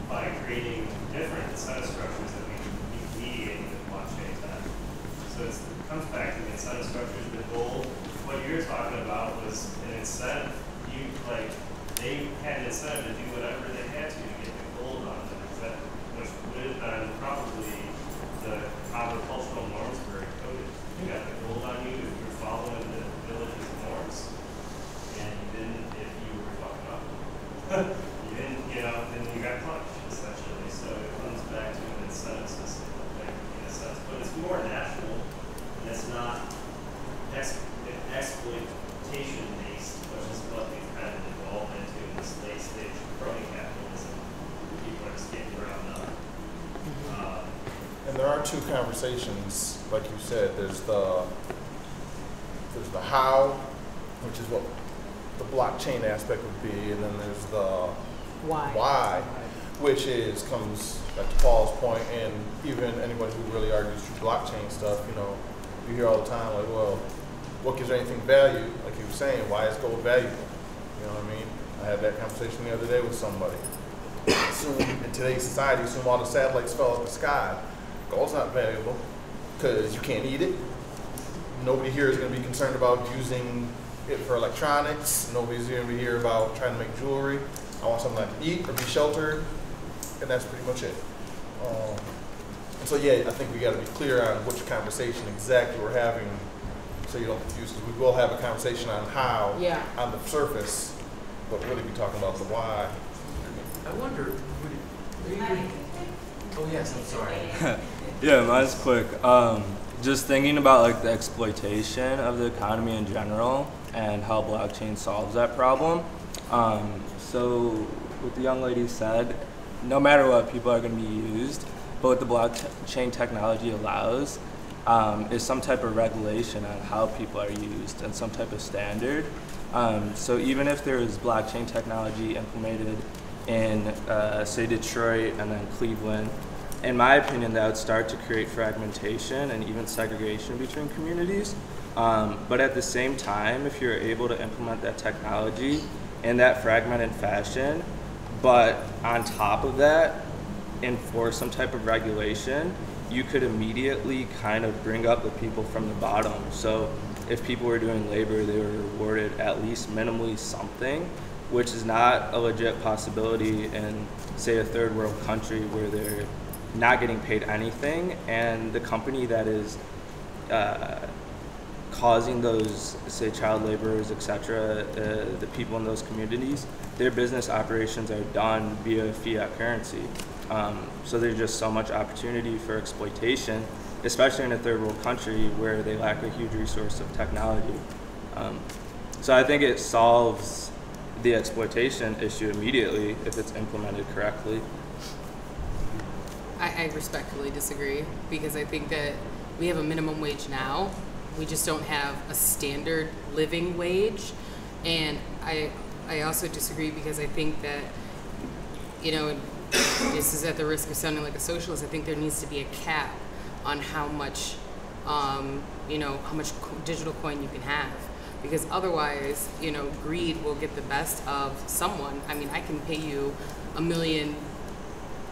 by creating different incentive structures that we can mediate with blockchain that. So it comes back to the incentive structures. The goal, what you're talking about was an incentive. They had an incentive to do whatever they had to get the gold on them, which would have been probably the agricultural norms were encoded. You got the gold on you if you were following the village's norms, and you didn't if you were fucking up. You didn't, then you got punished, essentially. So it comes back to an incentive system, in a sense. But it's more natural, and it's not exploitation based, which is what we've kind of evolved into in this late stage crony capitalism. People are just getting ground up. And there are two conversations, like you said. There's the how, which is what the blockchain aspect would be, and then there's the why, which comes back to Paul's point, and even anybody who really argues through blockchain stuff, you hear all the time, like, well, what gives anything value? Like you were saying, why is gold valuable? You know what I mean? I had that conversation the other day with somebody. Assume in today's society, assume all the satellites fell out of the sky. Gold's not valuable because you can't eat it. Nobody here is going to be concerned about using it for electronics. Nobody's going to be here about trying to make jewelry. I want something I can eat or be sheltered, and that's pretty much it. And so, yeah, I think we got to be clear on which conversation exactly we're having, so you don't confuse. Because we will have a conversation on how on the surface, but really be talking about the why. I wonder, oh yes, I'm sorry. Yeah, mine's quick. Just thinking about like the exploitation of the economy in general and how blockchain solves that problem. So what the young lady said, no matter what, people are going to be used, but what the blockchain technology allows is some type of regulation on how people are used and some type of standard. So even if there is blockchain technology implemented in, say, Detroit and then Cleveland, in my opinion, that would start to create fragmentation and even segregation between communities. But at the same time, if you're able to implement that technology in that fragmented fashion, but on top of that, enforce some type of regulation, you could immediately kind of bring up the people from the bottom. So if people were doing labor, they were rewarded at least minimally something, which is not a legit possibility in, say, a third world country where they're not getting paid anything, and the company that is causing those, say, child laborers, etc., the people in those communities, their business operations are done via fiat currency. So there's just so much opportunity for exploitation, especially in a third world country where they lack a huge resource of technology. So I think it solves the exploitation issue immediately if it's implemented correctly. I respectfully disagree, because I think that we have a minimum wage now. We just don't have a standard living wage. And I also disagree because I think that, you know, and this is at the risk of sounding like a socialist, I think there needs to be a cap on how much, you know, how much digital coin you can have. Because otherwise, you know, greed will get the best of someone. I mean, I can pay you $1 million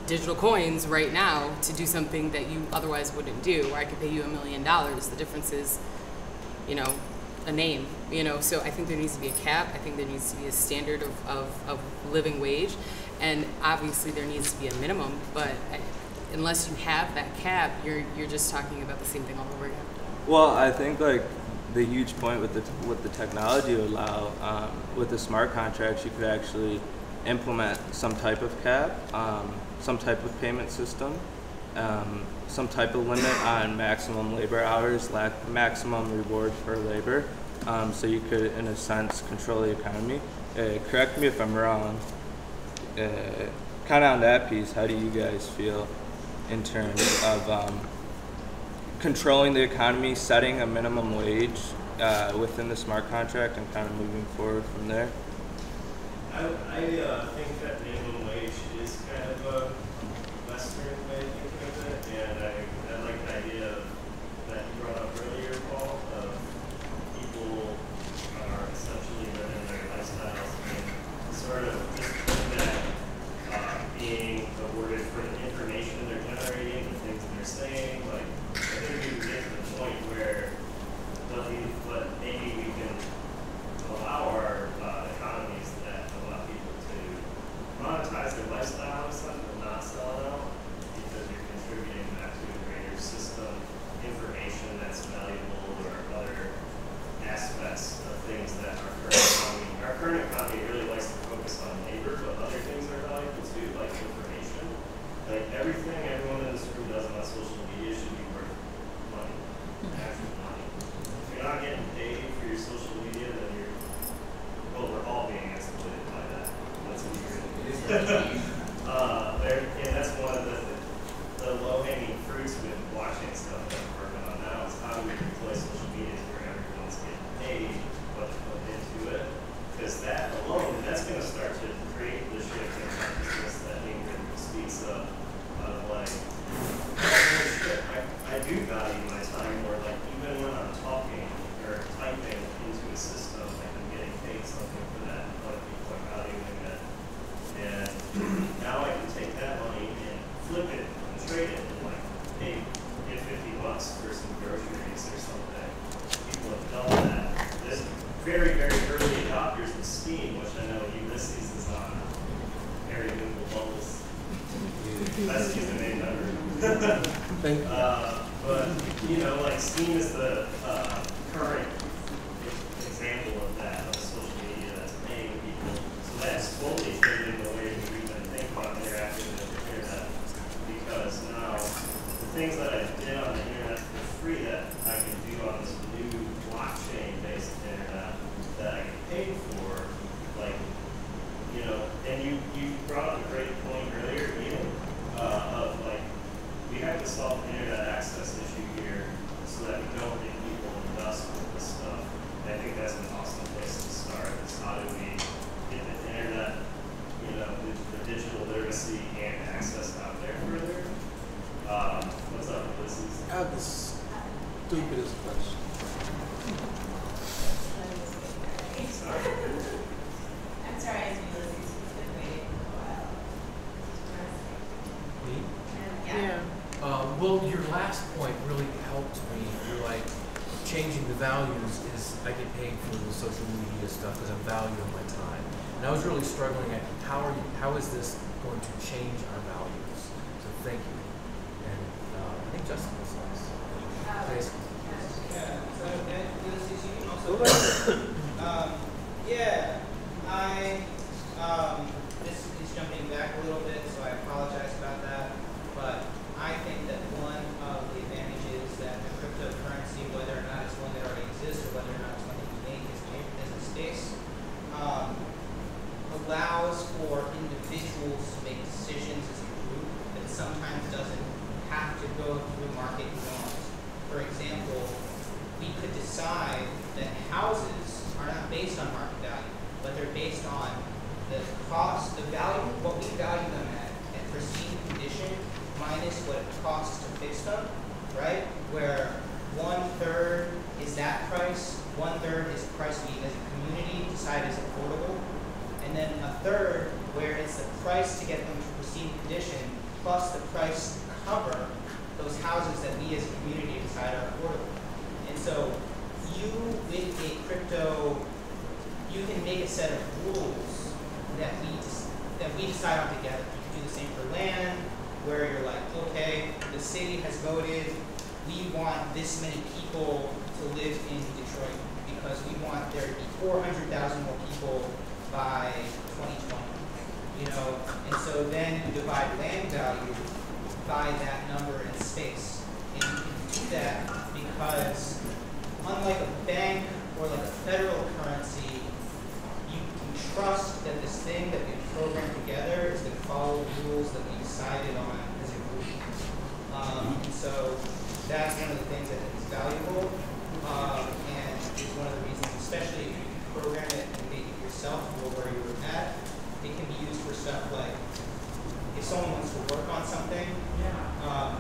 digital coins right now to do something that you otherwise wouldn't do, or I could pay you $1 million. The difference is, you know, a name, you know. So I think there needs to be a cap. I think there needs to be a standard of living wage, and obviously there needs to be a minimum, but unless you have that cap, you're just talking about the same thing all over again. Well, I think like the huge point with the technology would allow, with the smart contracts, you could actually implement some type of cap, some type of payment system, some type of limit on maximum labor hours, maximum reward for labor, so you could, in a sense, control the economy. Correct me if I'm wrong. Kind of on that piece, how do you guys feel in terms of controlling the economy, setting a minimum wage within the smart contract, and kind of moving forward from there? I think that minimum wage is kind of a Western way of thinking of it, and I like the idea that you brought up earlier, Paul, of people are essentially living their lifestyles and sort of just putting that being awarded for the information they're generating, the things they're saying. Like, I think we can get to the point where, but maybe we can allow our economies that allow people to monetize their lifestyle and stuff and not sell it out, because you're contributing back to a greater system, information that's valuable, or other aspects of things that our current economy really likes to focus on labor, but other things are valuable too, like information. Like everything everyone in this room does on social media should be worth money, actual money. If you're not getting paid for your social media, then we're all being exploited by that. That's weird. And that's one of the low-hanging fruits with blockchain stuff that we're working on now, is how do we deploy social media where everyone's getting paid what to put into it. Because that alone, that's going to start to create the shift in consciousness that Ingrid speaks of like, oh shit, I do value my time more. Like, even when I'm talking or typing into a system, like I'm getting paid something for that, and other people are valuing it. And now I can take that money and flip it and trade it and like, hey, get $50 for some groceries or something. People have done that. There's very, very early adopters of Steam, which I know Ulysses is on. Harry Google Bubbles. That's just a name number. But, you know, like Steam is the current example of that, of social media that's paying people. So that's totally changing the way we even think about interacting with the internet. Because now, the things that I did on the internet for free that I can do on this new blockchain-based internet that I get paid for, like, you know, and you brought up a great point earlier, Ian, of like, we have to solve the internet access issue here so that we don't get people in the dust with this stuff. And I think that's an awesome place to start. Is how do we get the internet, you know, the digital literacy and access out there further? What's up, Ulysses? I have the stupidest question. Sorry. I'm sorry, it's Ulysses. He's been waiting for a while. Me? Yeah. Well, your last point really helped me. You're like, changing the values is I get paid for the social media stuff because I'm valuing my time. And I was really struggling at how is this going to change our values? So thank you. think Justin was next. Yeah, so Ulysses, you can also. This is jumping back a little bit, so I apologize about that. But I think that one of the advantages that the cryptocurrency, whether or not it's one that already exists or whether or not it's one that you make as a space, allows for individuals to make decisions as a group that sometimes doesn't have to go through market norms. For example, we could decide that houses are not based on market value, but they're based on the cost, the value, what we value them at pristine condition minus what it costs to fix them, right? Where 1/3 is that price, 1/3 is the price we as a community decide is affordable, and then 1/3 where it's the price to get them to pristine condition plus the price to cover those houses that we as a community decide are affordable. And so you, with a crypto, you can make a set of rules that we decide on together. You can do the same for land, where you're like, okay, the city has voted, we want this many people to live in Detroit because we want there to be 400,000 more people by 2020. You know, and so then you divide land value by that number in space. And you can do that because unlike a bank or like a federal currency, you can trust that this thing that we programmed together is going to follow the rules that we decided on as a group. And so that's one of the things that is valuable, and is one of the reasons, especially if you program it and make it yourself or where you were at, it can be used for stuff like if someone wants to work on something,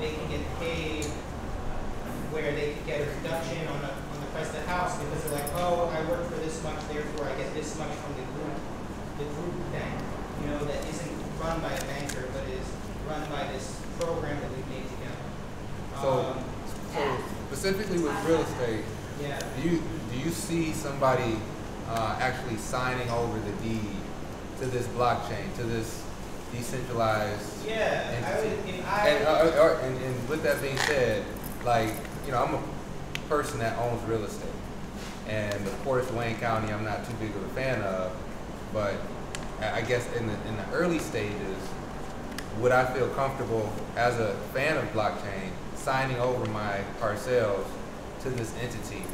they can get paid where they could get a reduction on the price of the house because they're like, oh, I work for this much, therefore I get this much from the group bank, you know, that isn't run by a banker, but is run by this program that we made together. So specifically with real estate, do you see somebody actually signing over the deed to this blockchain, to this decentralized entity? And with that being said, like, you know, I'm a person that owns real estate, and of course Wayne County I'm not too big of a fan of, but I guess in the early stages, would I feel comfortable as a fan of blockchain signing over my parcels to this entity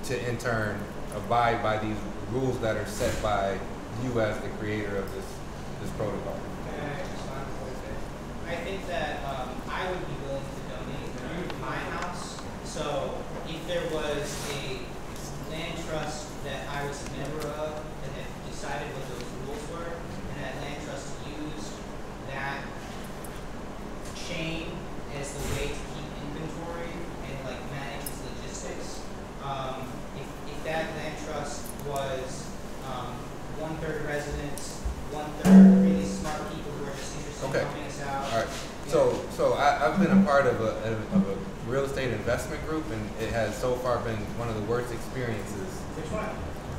to in turn abide by these rules that are set by you as the creator of this protocol? I think that I would be willing to donate my house. So if there was a land trust that I was a member of that had decided what those rules were, and that land trust used that chain as the way to keep inventory and like manage its logistics, if that land trust was 1/3 residents, 1/3 really smart people who are just interested in helping us out. All right. So I've been a part of a real estate investment group, and it has so far been one of the worst experiences. Which one?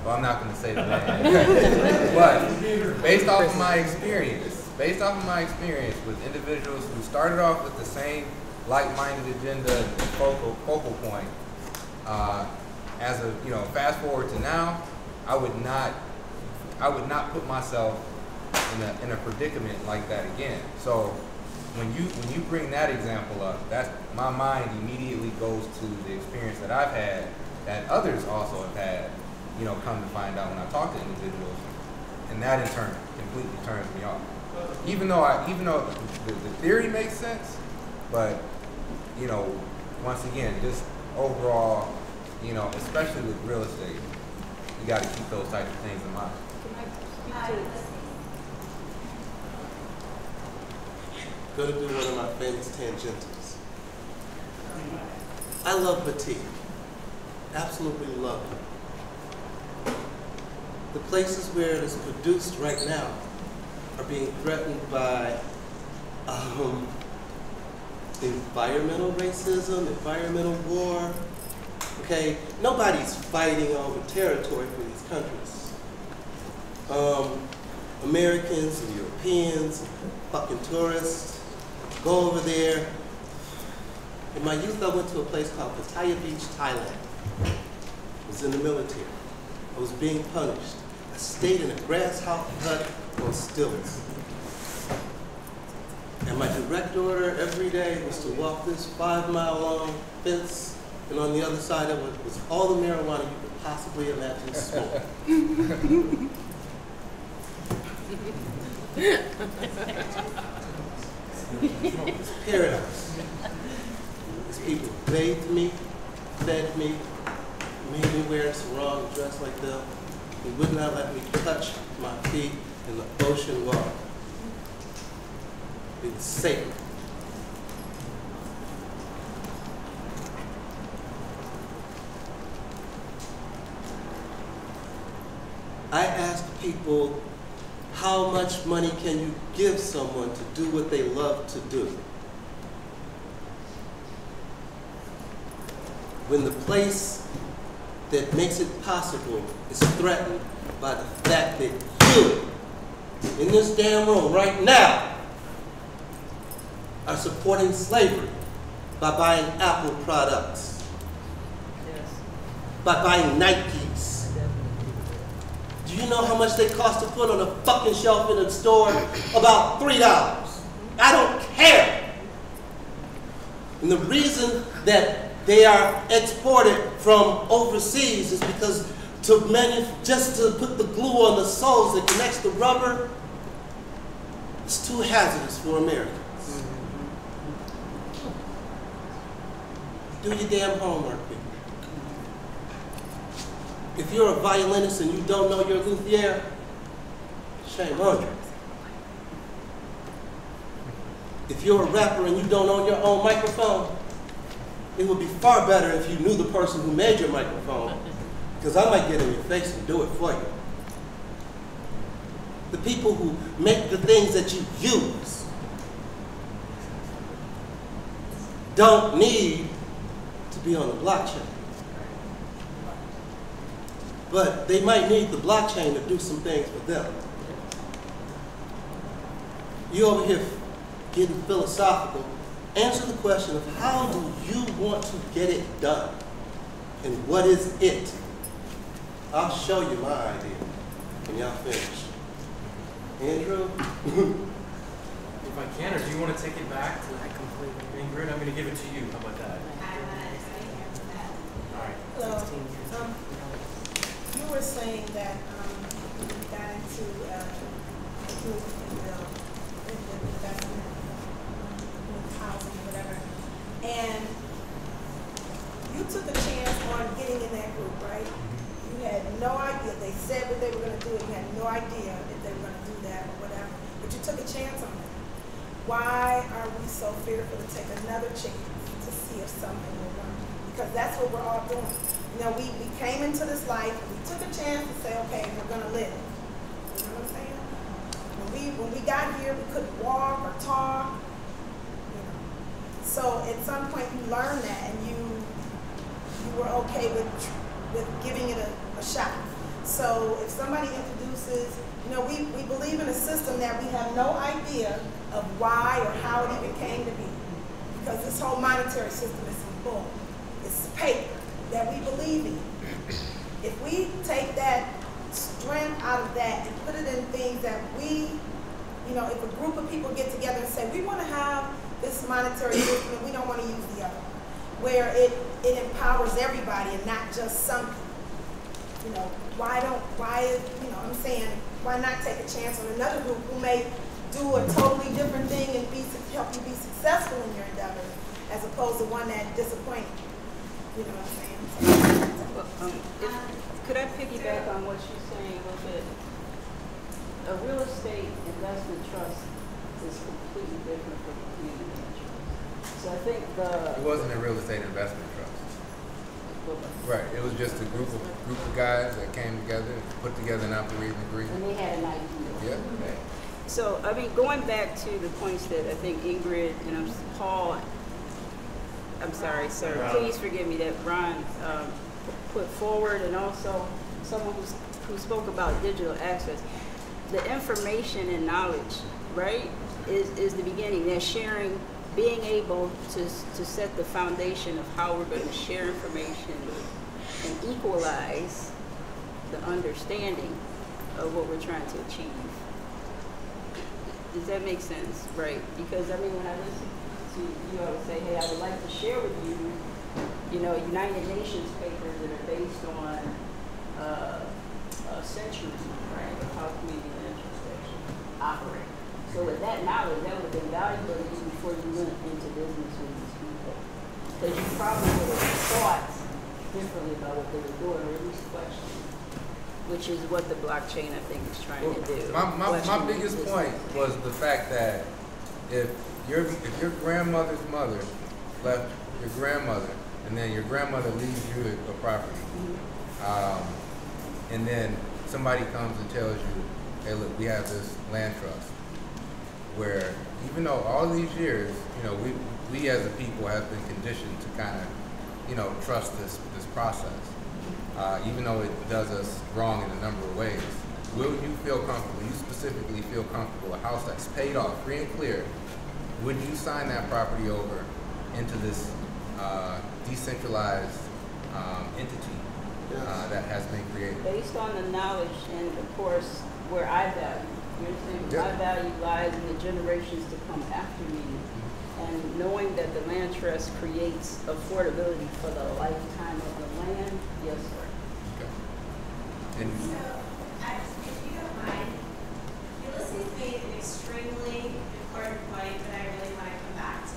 Well, I'm not going to say the name. But based off of my experience with individuals who started off with the same like-minded agenda and focal point, as a, you know, fast forward to now, I would not put myself in a predicament like that again. So when you bring that example up, that's my mind immediately goes to the experience that I've had, that others also have had, you know, come to find out when I talk to individuals, and that in turn completely turns me off. Even though the theory makes sense, but, you know, once again, just overall, you know, especially with real estate, you got to keep those types of things in mind. Gonna do one of my famous tangentials. I love batik. Absolutely love it. The places where it is produced right now are being threatened by environmental racism, environmental war. Okay, nobody's fighting over territory for these countries. Americans and Europeans, fucking tourists, go over there, In my youth, I went to a place called Pattaya Beach, Thailand. I was in the military. I was being punished. I stayed in a grass hut on stilts. And my direct order every day was to walk this 5-mile-long fence, and on the other side of it was all the marijuana you could possibly imagine smoke. It's paradise. These people bathed me, fed me, made me wear a sarong and dress like them. They would not let me touch my feet in the ocean water. It was sacred. I ask people, how much money can you give someone to do what they love to do? When the place that makes it possible is threatened by the fact that you, in this damn room right now, are supporting slavery by buying Apple products, by buying Nikes. Do you know how much they cost to put on a fucking shelf in a store? About $3. I don't care. And the reason that they are exported from overseas is because just to put the glue on the soles that connects the rubber, it's too hazardous for Americans. Do your damn homework, people. If you're a violinist and you don't know your luthier, shame on you. If you're a rapper and you don't own your own microphone, it would be far better if you knew the person who made your microphone, because I might get in your face and do it for you. The people who make the things that you use don't need to be on the blockchain. But they might need the blockchain to do some things for them. You over here getting philosophical. Answer the question of how do you want to get it done? And what is it? I'll show you my idea when y'all finish. Andrew? If I can, or do you want to take it back to Ingrid? I'm going to give it to you. How about that? All right. Hello. You were saying that you got into investment, housing, whatever, and you took a chance on getting in that group, right? You had no idea. They said what they were going to do, and you had no idea if they were going to do that or whatever. But you took a chance on it. Why are we so fearful to take another chance to see if something will work? Because that's what we're all doing. You know, we came into this life, and we took a chance to say, okay, we're going to live. You know what I'm saying? When we got here, we couldn't walk or talk. You know. So at some point, you learned that, and you were okay with giving it a shot. So if somebody introduces, you know, we believe in a system that we have no idea of why or how it even came to be. Because this whole monetary system is some bull. It's paper that we believe in. If we take that strength out of that and put it in things that we, you know, if a group of people get together and say, we want to have this monetary system and we don't want to use the other, where it empowers everybody and not just some people. You know, why I'm saying, why not take a chance on another group who may do a totally different thing and help you be successful in your endeavor, as opposed to one that disappoints you. You know what I'm saying? Could I piggyback on what she's saying a little bit? A real estate investment trust is completely different from a community trust. So I think it wasn't a real estate investment trust. Right. It was just a group of guys that came together, put together an operating agreement. And they had an idea. Yeah. So, I mean, going back to the points that I think Ingrid and Paul, I'm sorry, sir, please forgive me, that Ron put forward, and also someone who spoke about digital access. The information and knowledge, right, is the beginning. They're sharing being able to set the foundation of how we're going to share information and equalize the understanding of what we're trying to achieve. Does that make sense? Right? Because I mean, when I listen to you all say, hey, I would like to share with you, United Nations papers that are based on a century, right, of how community introspection operate. So with that knowledge, that would have been valuable to you before you went into business with these people. Because you probably would have thought differently about what they were doing, or at least questioned, which is what the blockchain, I think, is trying to do. My biggest point was the fact that if your grandmother's mother left your grandmother, and then your grandmother leaves you a property, and then somebody comes and tells you, hey, look, we have this land trust, where even though all these years, we as a people have been conditioned to kind of, trust this process, even though it does us wrong in a number of ways. Will you feel comfortable, you specifically feel comfortable, a house that's paid off, free and clear, would you sign that property over into this decentralized entity that has been created? Based on the knowledge and, of course, where I value. You understand? My value lies in the generations to come after me, and knowing that the land trust creates affordability for the lifetime of the land. Yes, sir. Okay. And So, if you don't mind, Ulysses made an extremely important point that I really want to come back to.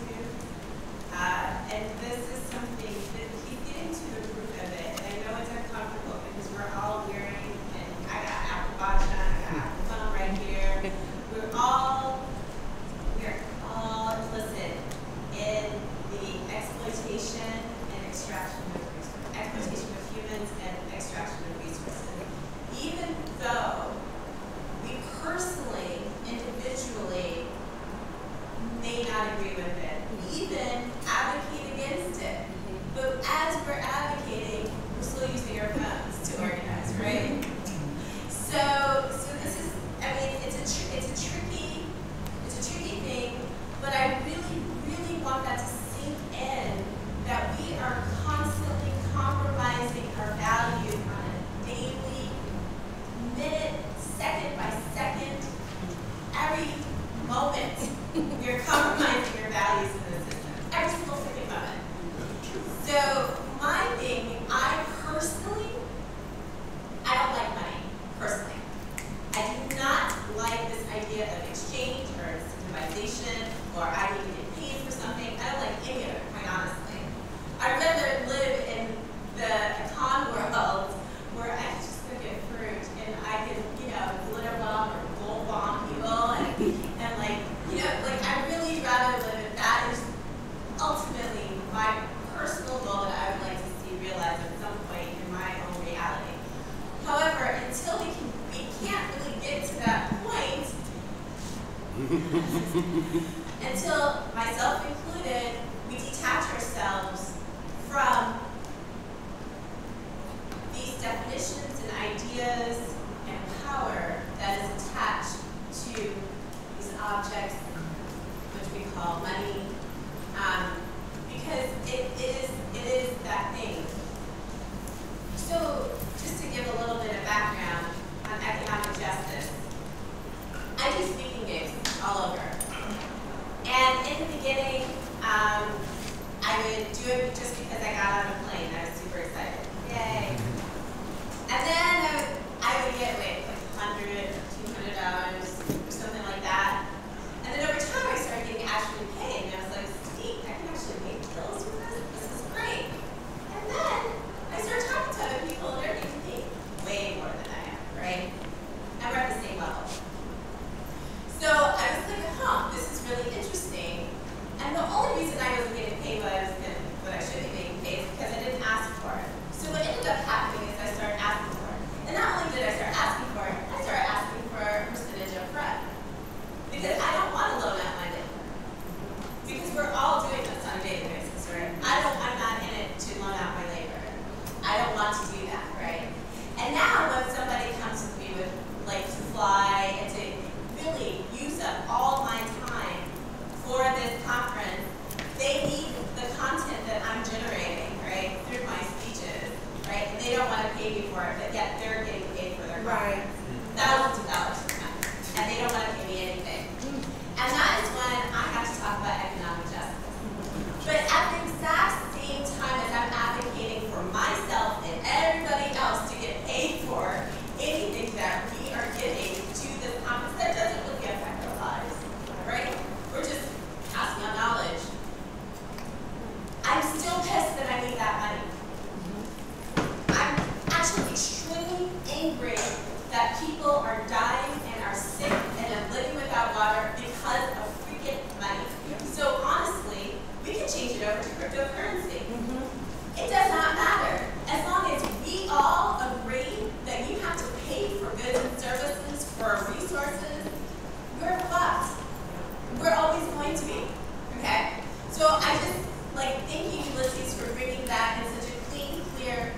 And this is something that he's getting to the root of it. And I know it's uncomfortable because we're all wearing, and I got Apple Watch on, I got Apple phone right here. We're all implicit in the exploitation and extraction of resources, exploitation of humans and extraction of resources. Even though we personally, individually, may not agree with it, even advocate against it. But as we're advocating, we're still using our phones to organize, right? So this is, I mean, it's a tricky thing, but I really, really want that to sink in, that we are constantly compromising our values on a daily, minute, second by second, every moment. You're compromising your values in the system. Every single freaking moment. So my thing, I don't like money, personally. I do not like this idea of exchange or incentivization, or I need to get paid for something. I don't like any of it, quite honestly. I'd rather live in the con world where I can just look at fruit and I can, glitter bomb or gold bomb people and I'd really rather live in that. Is ultimately my personal goal that I would like to see realized at some point in my own reality. However, until we can't really get to that point, until myself included, we detach ourselves from these definitions and ideas and power that is attached to these objects, which we call money, because it is that thing. So, just to give a little bit of background on economic justice, I do speaking gigs all over. And in the beginning, I would do it just because I got on a plane. I was super excited. Yay. And then I would get like $100 or $200 or something like that. And then over time, I started getting actually paid. And I was like, sweet, I can actually pay bills with this. This is great. And then I started talking to other people, and they're getting paid way more than I am, right? And we're at the same level. So I was like, this is really interesting. And the only reason I wasn't getting paid what I should be getting paid is because I didn't ask for it. So what ended up happening is I started asking for it. And not only did I start asking listening to me? Okay. So I just thank you, Ulysses, for bringing that in such a clean, clear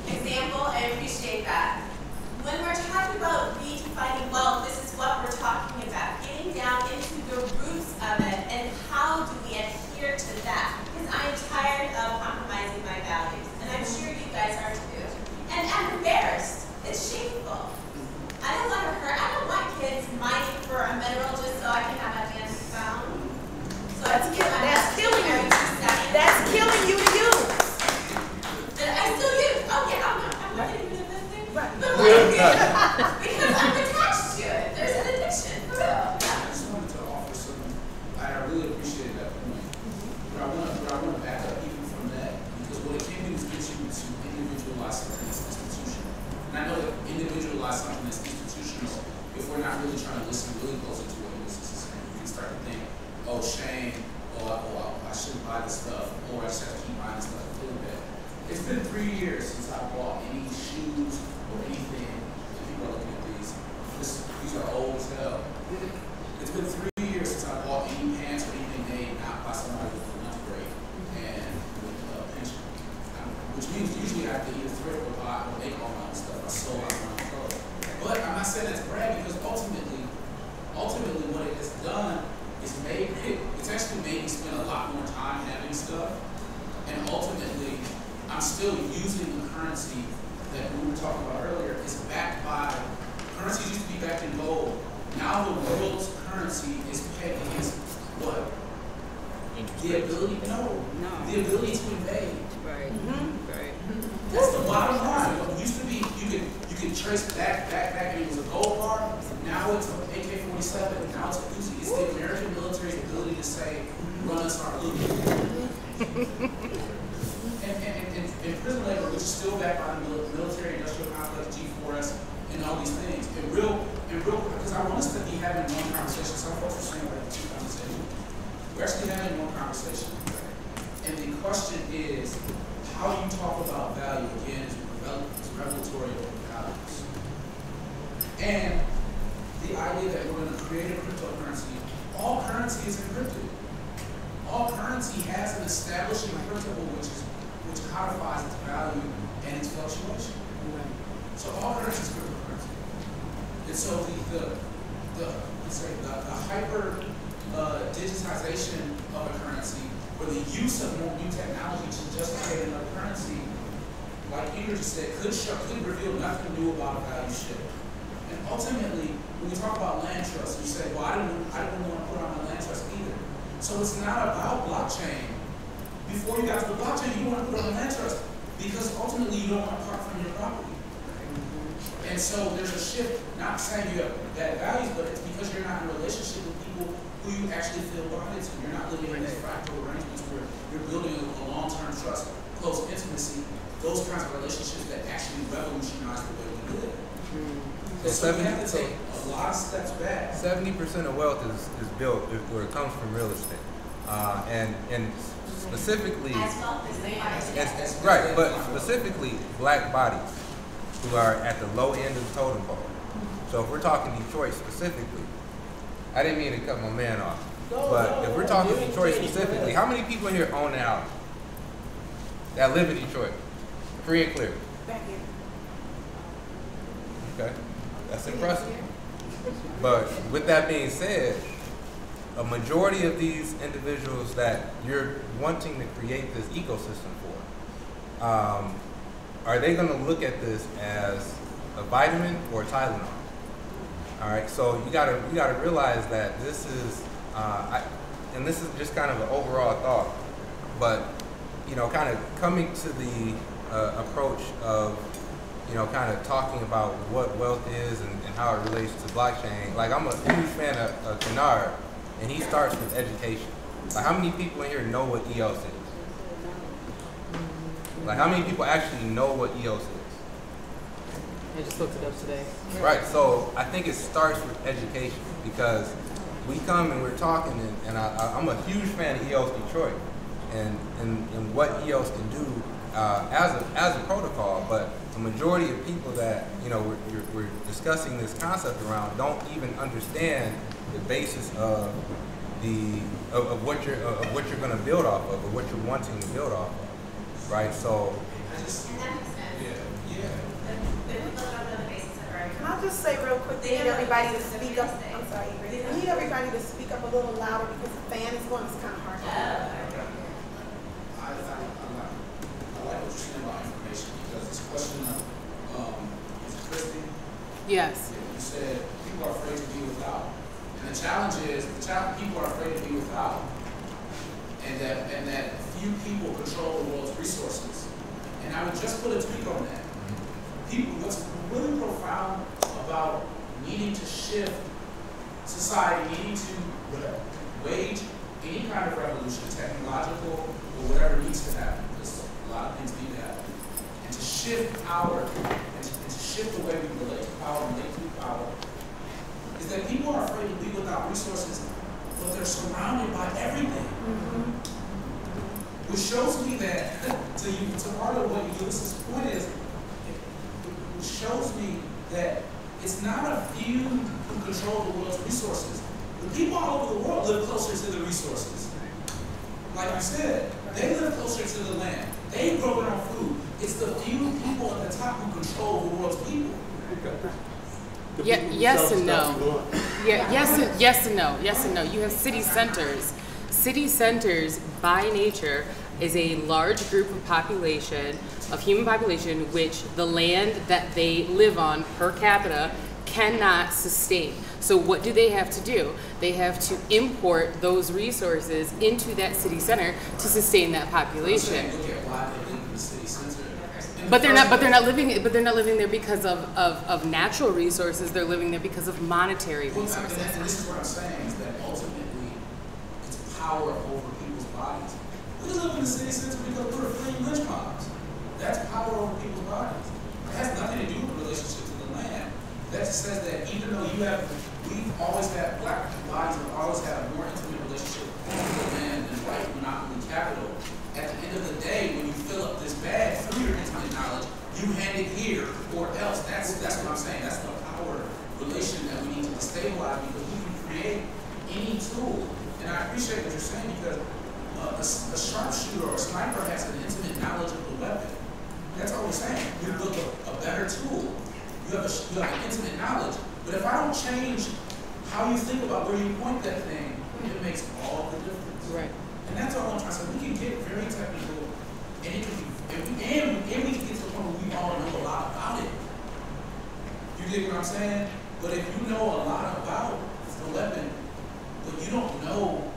example. I appreciate that. When we're talking about redefining wealth, this is what we're talking about, getting down into the roots of it and how do we adhere to that. Because I'm tired of compromising my values, and I'm sure you guys are too. And I'm embarrassed. It's shameful. I don't want to hurt. I don't want kids mining for a mineral just so I can have my dance found. So that's killing you. That's killing you to use. I still use. Okay, I'm not getting rid of this thing. But because I'm attached to it. There's an addiction. For real. I just wanted to offer some. I really appreciate that point. But I want to back up even from that, because what it can do is get you to individualize something that's institutional. And I know that individualize something that's institutional, if we're not really trying to listen really closely to what Ulysses is saying, we can start to think, oh, shame, I shouldn't buy this stuff, or I just have to keep buying this stuff and feel bad. It's been 3 years since I bought any shoes or anything. If people are looking at these, these are old as hell. It's been 3 years since I bought any pants or anything made not by somebody with a lunch break and with a pension. Which means usually I have to either thrift or buy or make all my own stuff. I sold out my own clothes. But I'm not saying that's brag, because ultimately what it has done is it's actually made me spend a lot more time having stuff. And ultimately, I'm still using the currency that we were talking about earlier. Is backed by, currencies used to be backed in gold. Now the world's currency is pegged against what? The ability, the ability to invade. Right. Right. That's the bottom line. What used to be, you could trace back, and it was a gold bar. Now it's an AK-47. Now it's a Uzi. It's the American military's ability to say, run us our loot. And prison labor, which is still backed by the military industrial complex, G4S, and all these things. And real, because I want us to be having one conversation. Some folks are saying like two conversations. We're actually having one conversation. And the question is, how do you talk about value again is revelatory of values. And the idea that we're going to create a cryptocurrency, all currency is encrypted. All currency has an establishing principle which codifies its value and its fluctuation. So all currency is cryptocurrency. And so the hyper digitization of a currency, or the use of more new technology to justify another currency, like Ingrid just said, could reveal nothing new about a value shift. And ultimately, when we talk about land trust, we say, well, I didn't want to put on my land trust either. So it's not about blockchain. Before you got to the blockchain, you want to put on a land trust because ultimately you don't want to part from your property. And so there's a shift, not saying you have bad values, but it's because you're not in a relationship with people who you actually feel bonded to. You're not living in these fractal arrangements where you're building a long-term trust, close intimacy, those kinds of relationships that actually revolutionize the way we live. So we have to take a lot of steps back. 70% of wealth is built where it comes from real estate, and specifically, right, but specifically black bodies who are at the low end of the totem pole. So if we're talking Detroit specifically, I didn't mean to cut my man off, but if we're talking Detroit specifically, how many people here own an house that live in Detroit, free and clear? Back here. Okay, that's impressive. But with that being said, a majority of these individuals that you're wanting to create this ecosystem for, are they going to look at this as a vitamin or a Tylenol? All right, so you gotta realize that this is, and this is just kind of an overall thought, but kind of coming to the approach of kind of talking about what wealth is and how it relates to blockchain. Like, I'm a huge fan of Kennard, and he starts with education. Like, how many people in here know what EOS is? Like, how many people actually know what EOS is? I just looked it up today. Right, so I think it starts with education, because we come and we're talking, and I'm a huge fan of EOS Detroit and what EOS can do as a protocol, but the majority of people that we're discussing this concept around don't even understand the basis of of what you're going to build off of, or what you're wanting to build off of, right? So. And that makes sense. Yeah. But we build on the basis of our. Can I just say real quick, we need everybody to speak up. I'm sorry, Ingrid. We need everybody to speak up a little louder because the fan is going, it's kind of hard to hear. I like what you're saying about information because this question of, is it Christy? Yes. You said people are afraid to be without. And the challenge is, people are afraid to be without. And that few people control the world's resources. And I would just put a tweak on that. What's really profound about needing to shift society, needing to wage any kind of revolution, technological or whatever needs to happen, because a lot of things need to happen, and to shift power and to shift the way we relate to power and relate to power, is that people are afraid to be without resources, but they're surrounded by everything. Which shows me that, to part of what Ulysses' point is, it shows me that it's not a few who control the world's resources. The people all over the world live closer to the resources. Like you said, they live closer to the land. They grow their own food. It's the few people at the top who control the world's people. Yeah, yes and no. Yeah, yes and no. Yes and no. You have city centers. City centers, by nature, is a large group of population, of human population, which the land that they live on per capita cannot sustain. So what do they have to do? They have to import those resources into that city center to sustain that population. Look at why they live in the city center. But they're not living there because of natural resources. They're living there because of monetary resources. And this is what I'm saying, is that ultimately it's power over people's bodies. We live in the city center because we're fleeing lynch mobs. That's power over people's bodies. It has nothing to do with relationship to the land. That just says that even though we've always had, black bodies have always had a more intimate relationship with the land than white monopoly capital. At the end of the day, when you fill up this bag through your intimate knowledge, you hand it here or else. That's what I'm saying. That's the power relation that we need to destabilize, because we can create any tool. And I appreciate what you're saying, because a sharpshooter or a sniper has an intimate knowledge of the weapon. That's all we're saying. We build a better tool. You have an intimate knowledge. But if I don't change how you think about where you point that thing, it makes all the difference. Right. And that's all I'm trying to say. We can get very technical, and it can be, and we can get to the point where we all know a lot about it. You get what I'm saying? But if you know a lot about the weapon, but you don't know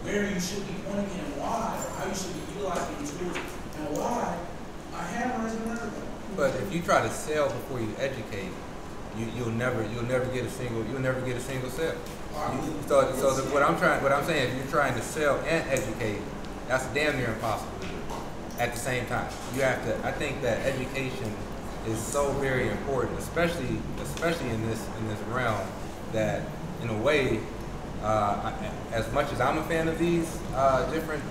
where you should be pointing it and why, or how you should be utilizing the tools and why, a hammer is an everything. But if you try to sell before you educate, you'll never get a single sale. So what I'm saying, if you're trying to sell and educate, that's damn near impossible to do at the same time. You have to. I think that education is so very important, especially in this realm, that in a way, as much as I'm a fan of these different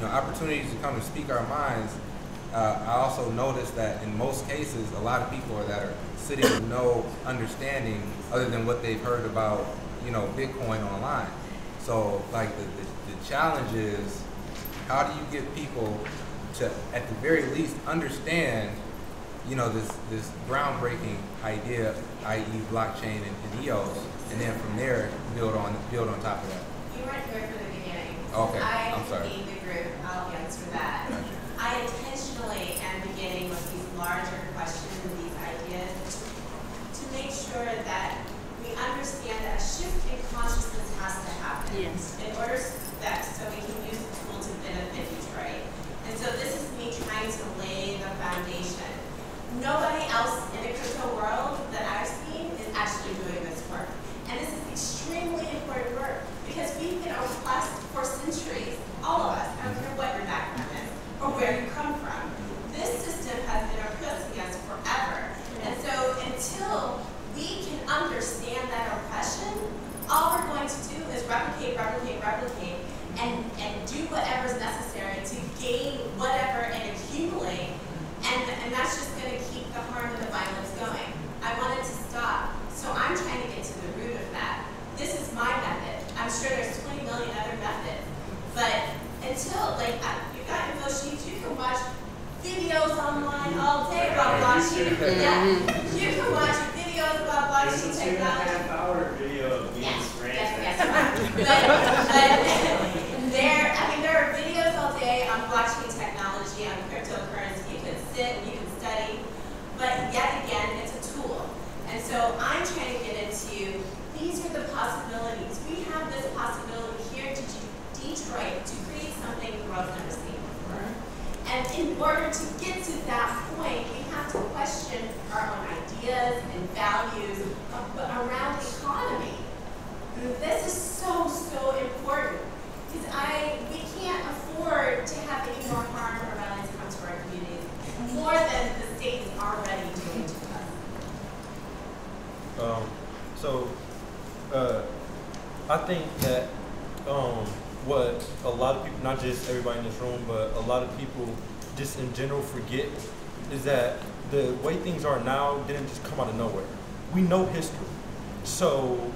opportunities to come and speak our minds, I also notice that in most cases, a lot of people that are sitting with no understanding other than what they've heard about, Bitcoin online. So, like, the challenge is, how do you get people to, at the very least, understand, this groundbreaking idea, i.e., blockchain and EOS, and then from there build on top of that. You weren't here for the beginning. Okay, I'm sorry. I lead the group. I'll answer that. Gotcha. I intentionally am beginning with these larger questions and these ideas to make sure that we understand that a shift in consciousness has to happen. Yes. In order so we can use the tool to benefit Detroit. And so this is me trying to lay the foundation. Nobody else in the crypto world that I've seen is actually doing this work. And this is extremely important work, because we've been on quest for centuries, all of us. I don't care what your background is or where you come from. This system has been oppressing us forever. And so until we can understand that oppression, all we're going to do is replicate, and do whatever's necessary to gain whatever and accumulate. And that's just going to keep the million other methods. But until, like, you've got info sheets, you can watch videos online all day about blockchain. Yeah, you can watch videos about blockchain technology. There's a 2.5-hour video of me ranting. Yes, but there are videos all day on blockchain technology, on cryptocurrency. You can sit and you can study, but yet again, it's a tool. And so I'm trying to get into, these are the possibilities. We have this possibility here to Detroit to create something the world's never seen before. And in order to get to that point, we have to question our own ideas and values around the economy. This is so, so important, because we can't afford to have any more harm or violence come to our communities, more than the state is already doing to us. I think that what a lot of people, not just everybody in this room, but a lot of people just in general forget is that the way things are now didn't just come out of nowhere. We know history. So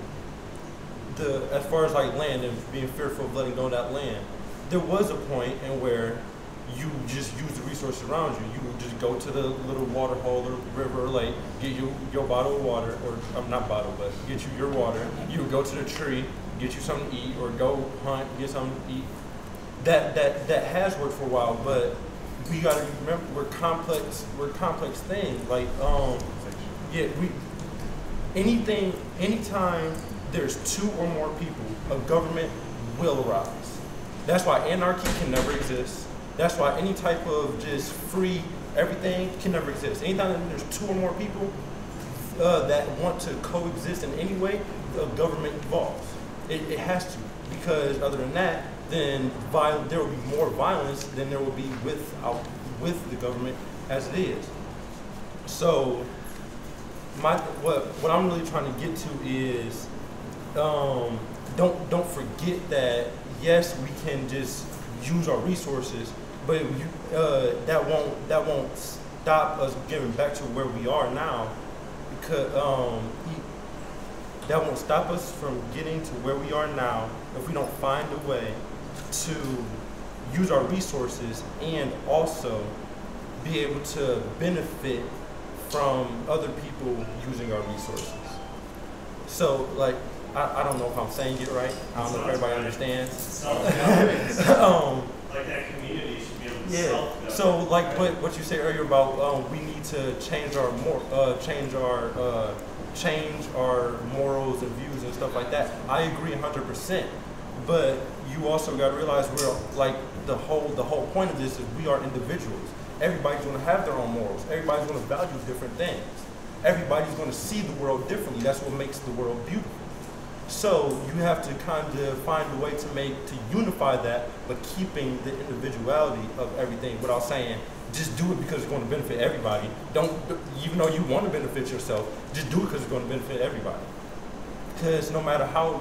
as far as like land and being fearful of letting go of that land, there was a point in where you just use the resources around you. You would just go to the little water hole or river or lake, get you your bottle of water, or not bottle, but get you your water. You would go to the tree, get you something to eat, or go hunt, get something to eat. That has worked for a while, but we gotta remember we're complex things. Like anytime there's two or more people, a government will arise. That's why anarchy can never exist. That's why any type of just free everything can never exist. Anytime there's two or more people that want to coexist in any way, the government evolves. It has to, because other than that, then there will be more violence than there will be with the government as it is. So what I'm really trying to get to is don't forget that yes, we can just use our resources, but that won't stop us getting back to where we are now, because that won't stop us from getting to where we are now if we don't find a way to use our resources and also be able to benefit from other people using our resources. So, like, I don't know if I'm saying it right. I don't know if everybody understands. Like that community should be able to yeah. So, like what you said earlier about we need to change our morals and views and stuff like that. I agree 100%. But you also got to realize we're like the whole point of this is we are individuals. Everybody's going to have their own morals. Everybody's going to value different things. Everybody's going to see the world differently. That's what makes the world beautiful. So you have to kind of find a way to unify that, but keeping the individuality of everything without saying, just do it because it's going to benefit everybody. Don't, even though you want to benefit yourself, just do it because it's going to benefit everybody. Because no matter how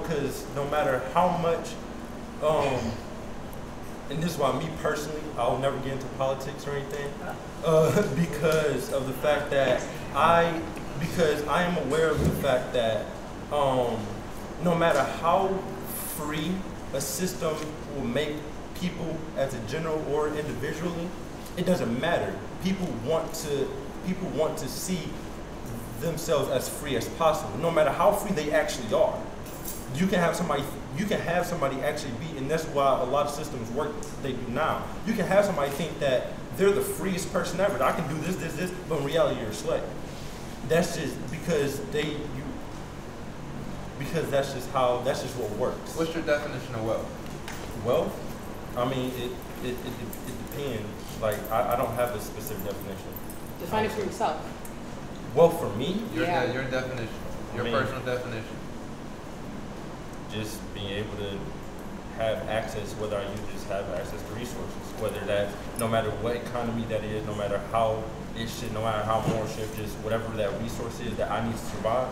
much, and this is why me personally, I'll never get into politics or anything, because of the fact that because I am aware of the fact that no matter how free a system will make people as a general or individually, it doesn't matter. People want to see themselves as free as possible, no matter how free they actually are. You can have somebody actually be, and that's why a lot of systems work they do now. You can have somebody think that they're the freest person ever. I can do this, but in reality you're a slave. That's just because that's just what works. What's your definition of wealth? Wealth? I mean, it depends. Like, I don't have a specific definition. Define it for yourself. Wealth for me? Your definition. Your personal definition. Just being able to have access, whether you just have access to resources, whether that, no matter what economy that is, no matter how no matter how more shift, just whatever that resource is that I need to survive,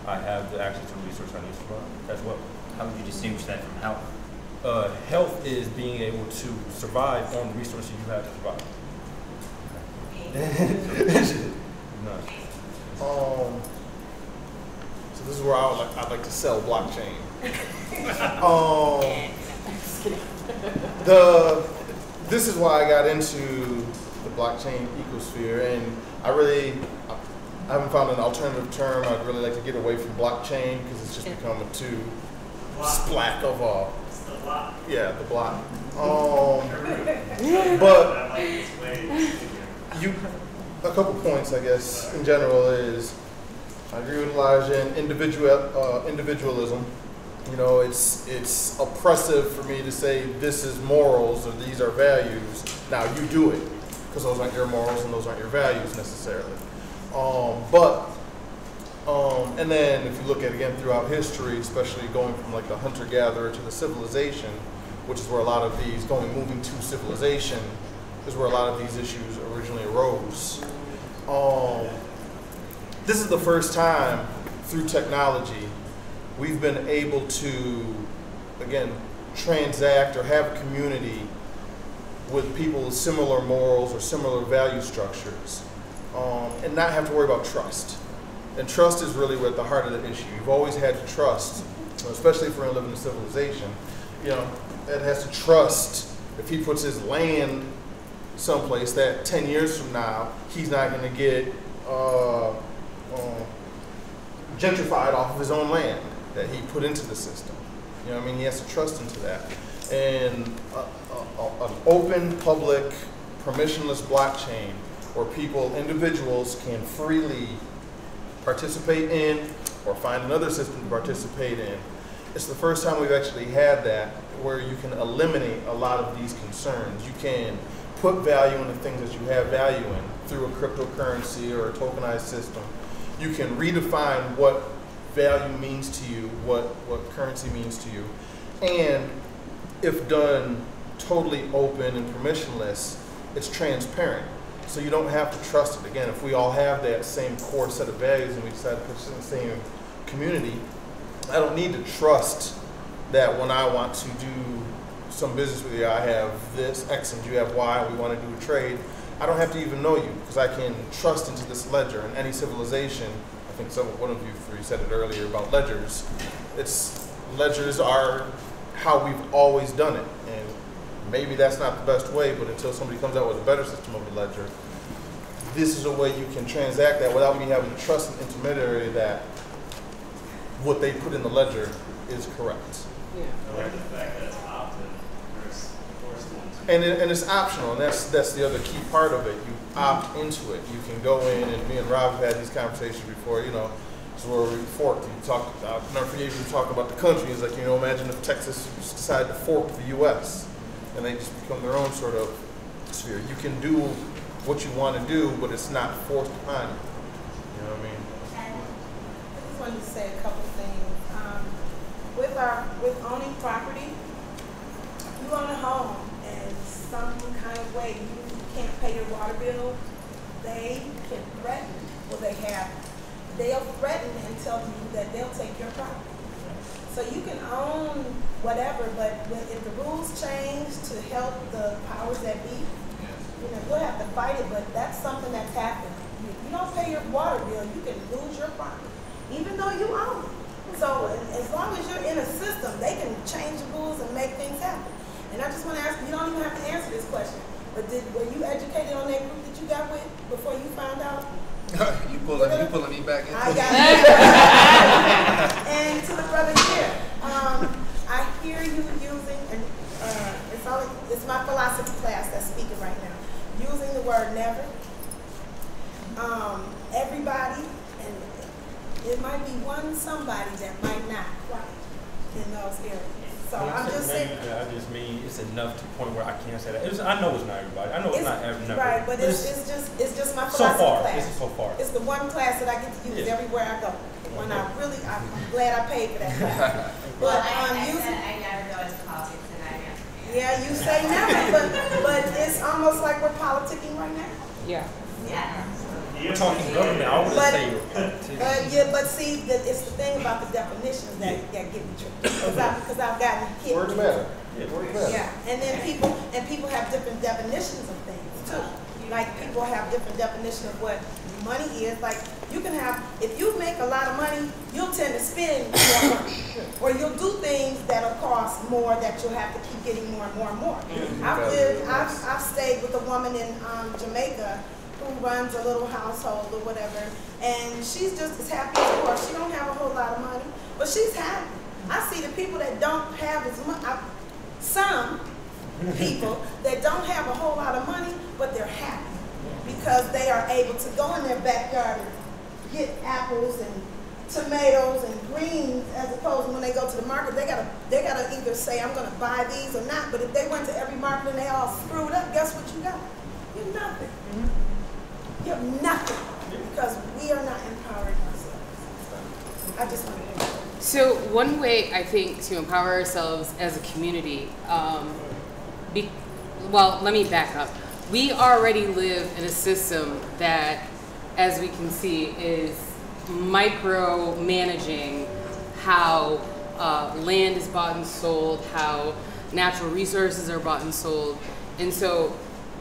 I have the access to the resource I need to survive. That's wealth. How would you distinguish that from health? Health is being able to survive on the resources you have to survive. So this is where I'd like to sell blockchain. This is why I got into the blockchain ecosphere, and I haven't found an alternative term. I'd really like to get away from blockchain because it's just become a too splack of a. It's the block. Yeah, the block. But a couple points, I guess, in general is I agree with Elijah in individualism. You know, it's oppressive for me to say this is morals or these are values. Now you do it because those aren't your morals and those aren't your values necessarily. And then if you look at again throughout history, especially going from like the hunter-gatherer to the civilization, which is where a lot of these moving to civilization is where a lot of these issues originally arose. This is the first time through technology we've been able to, again, transact or have a community with people with similar morals or similar value structures, and not have to worry about trust. And trust is really at the heart of the issue. You've always had to trust, especially if we're living in a civilization, you know, it has to trust if he puts his land someplace that 10 years from now, he's not going to get gentrified off of his own land that he put into the system. You know what I mean? He has to trust into that. And an open, public, permissionless blockchain where individuals can freely participate in or find another system to participate in. It's the first time we've actually had that where you can eliminate a lot of these concerns. You can put value in the things that you have value in through a cryptocurrency or a tokenized system. You can redefine what value means to you, what currency means to you. And if done totally open and permissionless, it's transparent. So you don't have to trust it. Again, if we all have that same core set of values and we decide to put it in the same community, I don't need to trust that when I want to do some business with you, I have this X and you have Y, and we want to do a trade. I don't have to even know you because I can trust into this ledger. In any civilization, I think one of you three said it earlier about ledgers. Ledgers are how we've always done it. And maybe that's not the best way, but until somebody comes out with a better system of a ledger, this is a way you can transact that without me having to trust an intermediary that what they put in the ledger is correct. Yeah. I like the fact that it's opted versus forced into. And it's optional, and that's the other key part of it. You opt into it. You can go in, and me and Rob have had these conversations before, you know, so where we forked. You talk, never forget you talk about the country. It's like, you know, imagine if Texas decided to fork the U.S. and they just become their own sort of sphere. You can do what you want to do, but it's not forced upon you. You know what I mean? I just wanted to say a couple things. With owning property, you own a home, and some kind of way you can't pay your water bill, they can threaten, they'll threaten and tell you that they'll take your property. So you can own whatever, but if the rules change to help the powers that be, you know, you'll have to fight it, but that's something that's happened. You don't pay your water bill, you can lose your property, even though you own it. So as long as you're in a system, they can change the rules and make things happen. And I just want to ask, you don't even have to answer this question, but were you educated on that group that you got with before you found out? You pulling me back in? I got it. And to the brother here, I hear you using, and it's my philosophy class that's speaking right now, using the word never. Everybody, and it might be somebody that might not quite in those areas. So I'm just saying. I just mean it's enough to the point where I can't say that. I know it's not everybody. I know it's not everybody. Right, but it's just my philosophy class. So far. It's the one class that I get to use everywhere I go. When I'm glad I paid for that class. But I never go into politics, and I never. Yeah, you say never, but it's almost like we're politicking right now. Yeah. Yeah. We're talking government. I would say. But see, it's the thing about the definitions that get me tricky. Because I've gotten hit. Words matter. Yeah, and then people have different definitions of things too. Like people have different definitions of what money is. Like, you can have, if you make a lot of money, you'll tend to spend more money. Or you'll do things that'll cost more that you'll have to keep getting more and more and more. I've stayed with a woman in Jamaica who runs a little household or whatever, and she's just as happy as poor. She don't have a whole lot of money, but she's happy. I see the people that don't have as much, some people that don't have a whole lot of money, but they're happy because they are able to go in their backyard and get apples and tomatoes and greens, as opposed to when they go to the market, they gotta either say, I'm gonna buy these or not. But if they went to every market and they all screwed up, guess what you got? You have nothing. You have nothing, because we are not empowering ourselves. I just want to know. So one way I think to empower ourselves as a community, well, let me back up. We already live in a system that, as we can see, is micromanaging how land is bought and sold, how natural resources are bought and sold. And so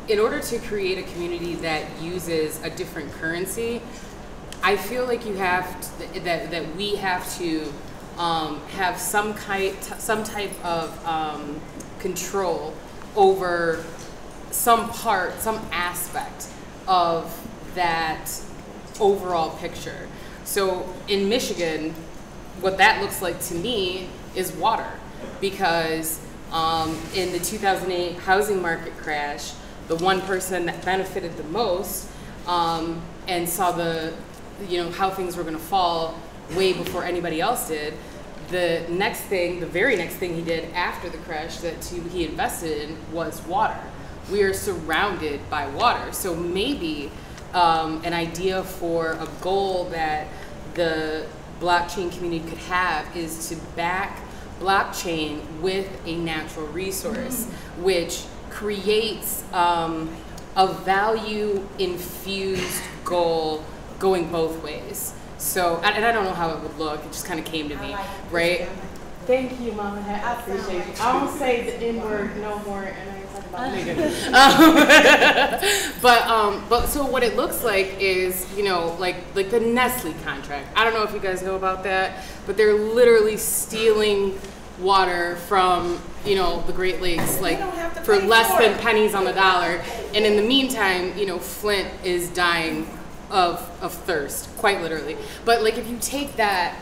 in order to create a community that uses a different currency, I feel like you have to, that we have to have some type of control over some part, some aspect of that overall picture. So in Michigan, what that looks like to me is water, because in the 2008 housing market crash, the one person that benefited the most and saw how things were going to fall way before anybody else did. The very next thing he did after the crash that he invested in was water. We are surrounded by water. So maybe an idea for a goal that the blockchain community could have is to back blockchain with a natural resource, which creates a value infused goal going both ways. So, and I don't know how it would look, it just kind of came to me, right? Thank you, Mama. I appreciate you. I don't say the N word no more, and I talk about nigga. But so what it looks like is, like the Nestle contract. I don't know if you guys know about that, but they're literally stealing water from the Great Lakes, like for less than pennies on the dollar. And in the meantime, Flint is dying of thirst, quite literally. But like if you take that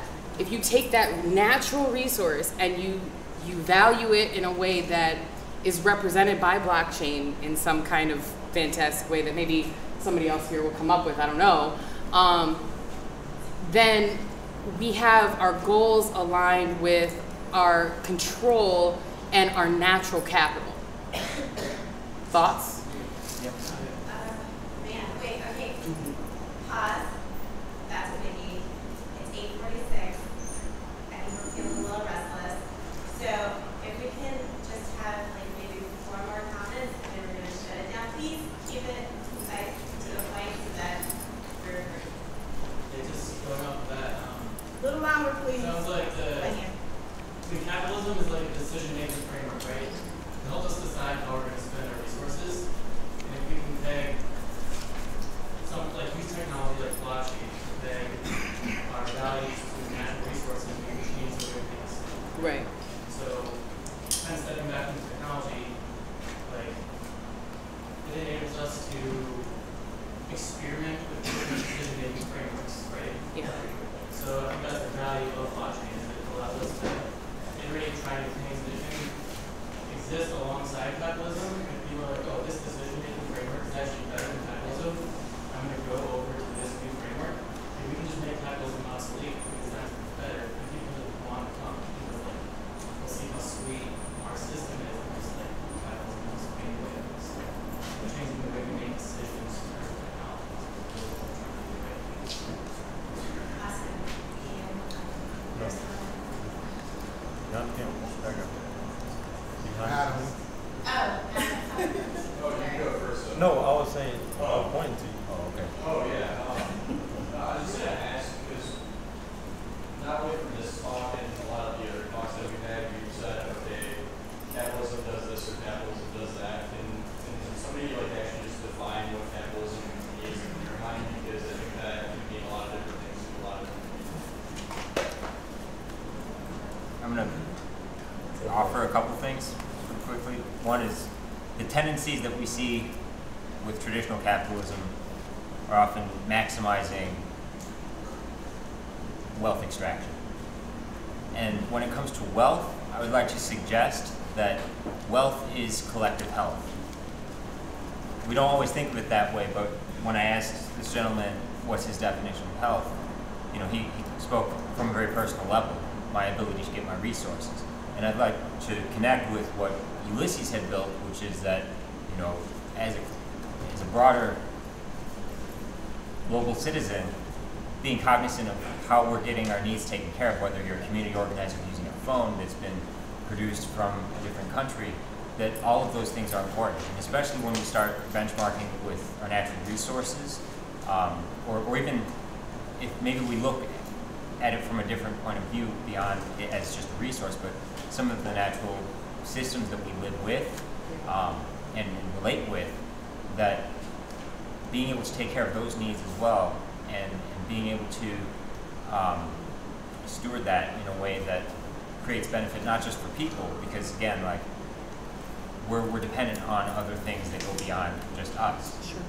natural resource and you value it in a way that is represented by blockchain in some kind of fantastic way that maybe somebody else here will come up with, I don't know, then we have our goals aligned with our control and our natural capital. Thoughts? Pause. That's a biggie. It's 8:46. I think we're feeling a little restless. So if we can just have maybe 4 more comments and then we're going to shut it down. Please keep it concise to the point so that we're just going off that. Little longer, please. Sounds like the capitalism is like a decision-making framework, right? It helps us decide how we're going to spend our resources, and if we can peg use technology like blockchain to peg our values to natural resources, we can change the way things. Right. So, kind of stepping back into technology, it enables us to experiment with different decision-making frameworks, right? Yeah. So I think that's the value of blockchain, is it allows us to iterate, try new things that can exist alongside capitalism. And people are like, oh, this decision-making framework is actually better than capitalism. I'm going to go over to this new framework. And we can just make capitalism obsolete because that's better. And people just want to come because they'll see how sweet our system is. And just capitalism is being the way it is. We're changing the way we make decisions through technology. No, I was saying, pointing to you. Oh, okay. Oh, yeah. I was just going to ask, because not only from this talk and a lot of the other talks that we've had, you said, okay, capitalism does this or capitalism does that. And somebody actually just define what capitalism is in your mind, because I think points quickly. One is the tendencies that we see with traditional capitalism are often maximizing wealth extraction. And when it comes to wealth, I would like to suggest that wealth is collective health. We don't always think of it that way, but when I asked this gentleman what's his definition of health, you know, he spoke from a very personal level, my ability to get my resources. And I'd like to connect with what Ulysses had built, which is that, you know, as a broader global citizen, being cognizant of how we're getting our needs taken care of, whether you're a community organizer using a phone that's been produced from a different country, that all of those things are important. And especially when we start benchmarking with our natural resources, or even if maybe we look at it from a different point of view beyond it as just a resource, but some of the natural systems that we live with and relate with, that being able to take care of those needs as well, and being able to steward that in a way that creates benefit not just for people, because again, like we're dependent on other things that go beyond just us. Sure.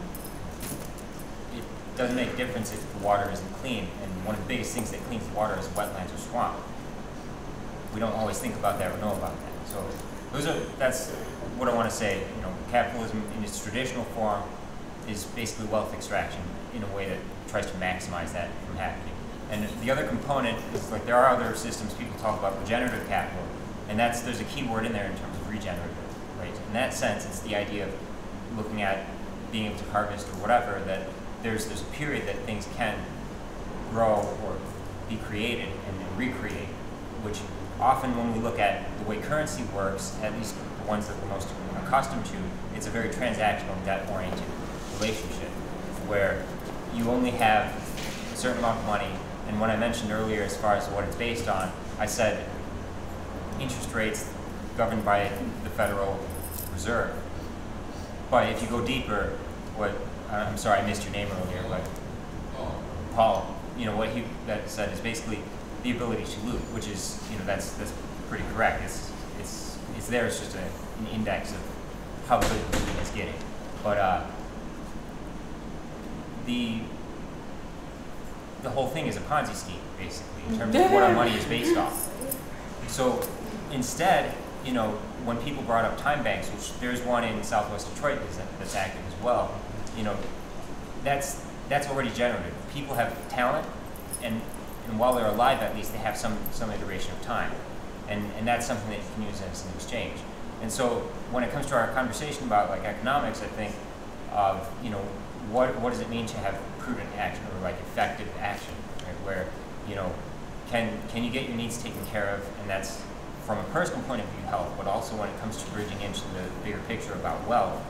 It doesn't make a difference if the water isn't clean, and one of the biggest things that cleans the water is wetlands or swamp. We don't always think about that or know about that. So that's what I want to say. You know, capitalism in its traditional form is basically wealth extraction in a way that tries to maximize that from happening. And the other component is, like, there are other systems. People talk about regenerative capital, and there's a key word in there in terms of regenerative, right? In that sense, it's the idea of looking at being able to harvest or whatever, that there's a period that things can grow or be created and then recreate, which often when we look at the way currency works, at least the ones that we're most accustomed to, it's a very transactional, debt-oriented relationship where you only have a certain amount of money. And when I mentioned earlier as far as what it's based on, I said interest rates governed by the Federal Reserve. But if you go deeper, I'm sorry, I missed your name earlier, but Paul, you know, what he said is basically the ability to loot, which is, you know, that's pretty correct. It's there, it's just an index of how good the looting is getting. But the whole thing is a Ponzi scheme, basically, in terms of what our money is based off. So instead, you know, when people brought up time banks, which there's one in Southwest Detroit that's active as well, you know, that's already generative. People have talent, and while they're alive, at least they have some iteration of time, and that's something that you can use as an exchange. And so when it comes to our conversation about, like, economics, I think of, you know, what does it mean to have prudent action, or like effective action, right? Where, you know, can you get your needs taken care of, and that's from a personal point of view health, but also when it comes to bridging into the bigger picture about wealth,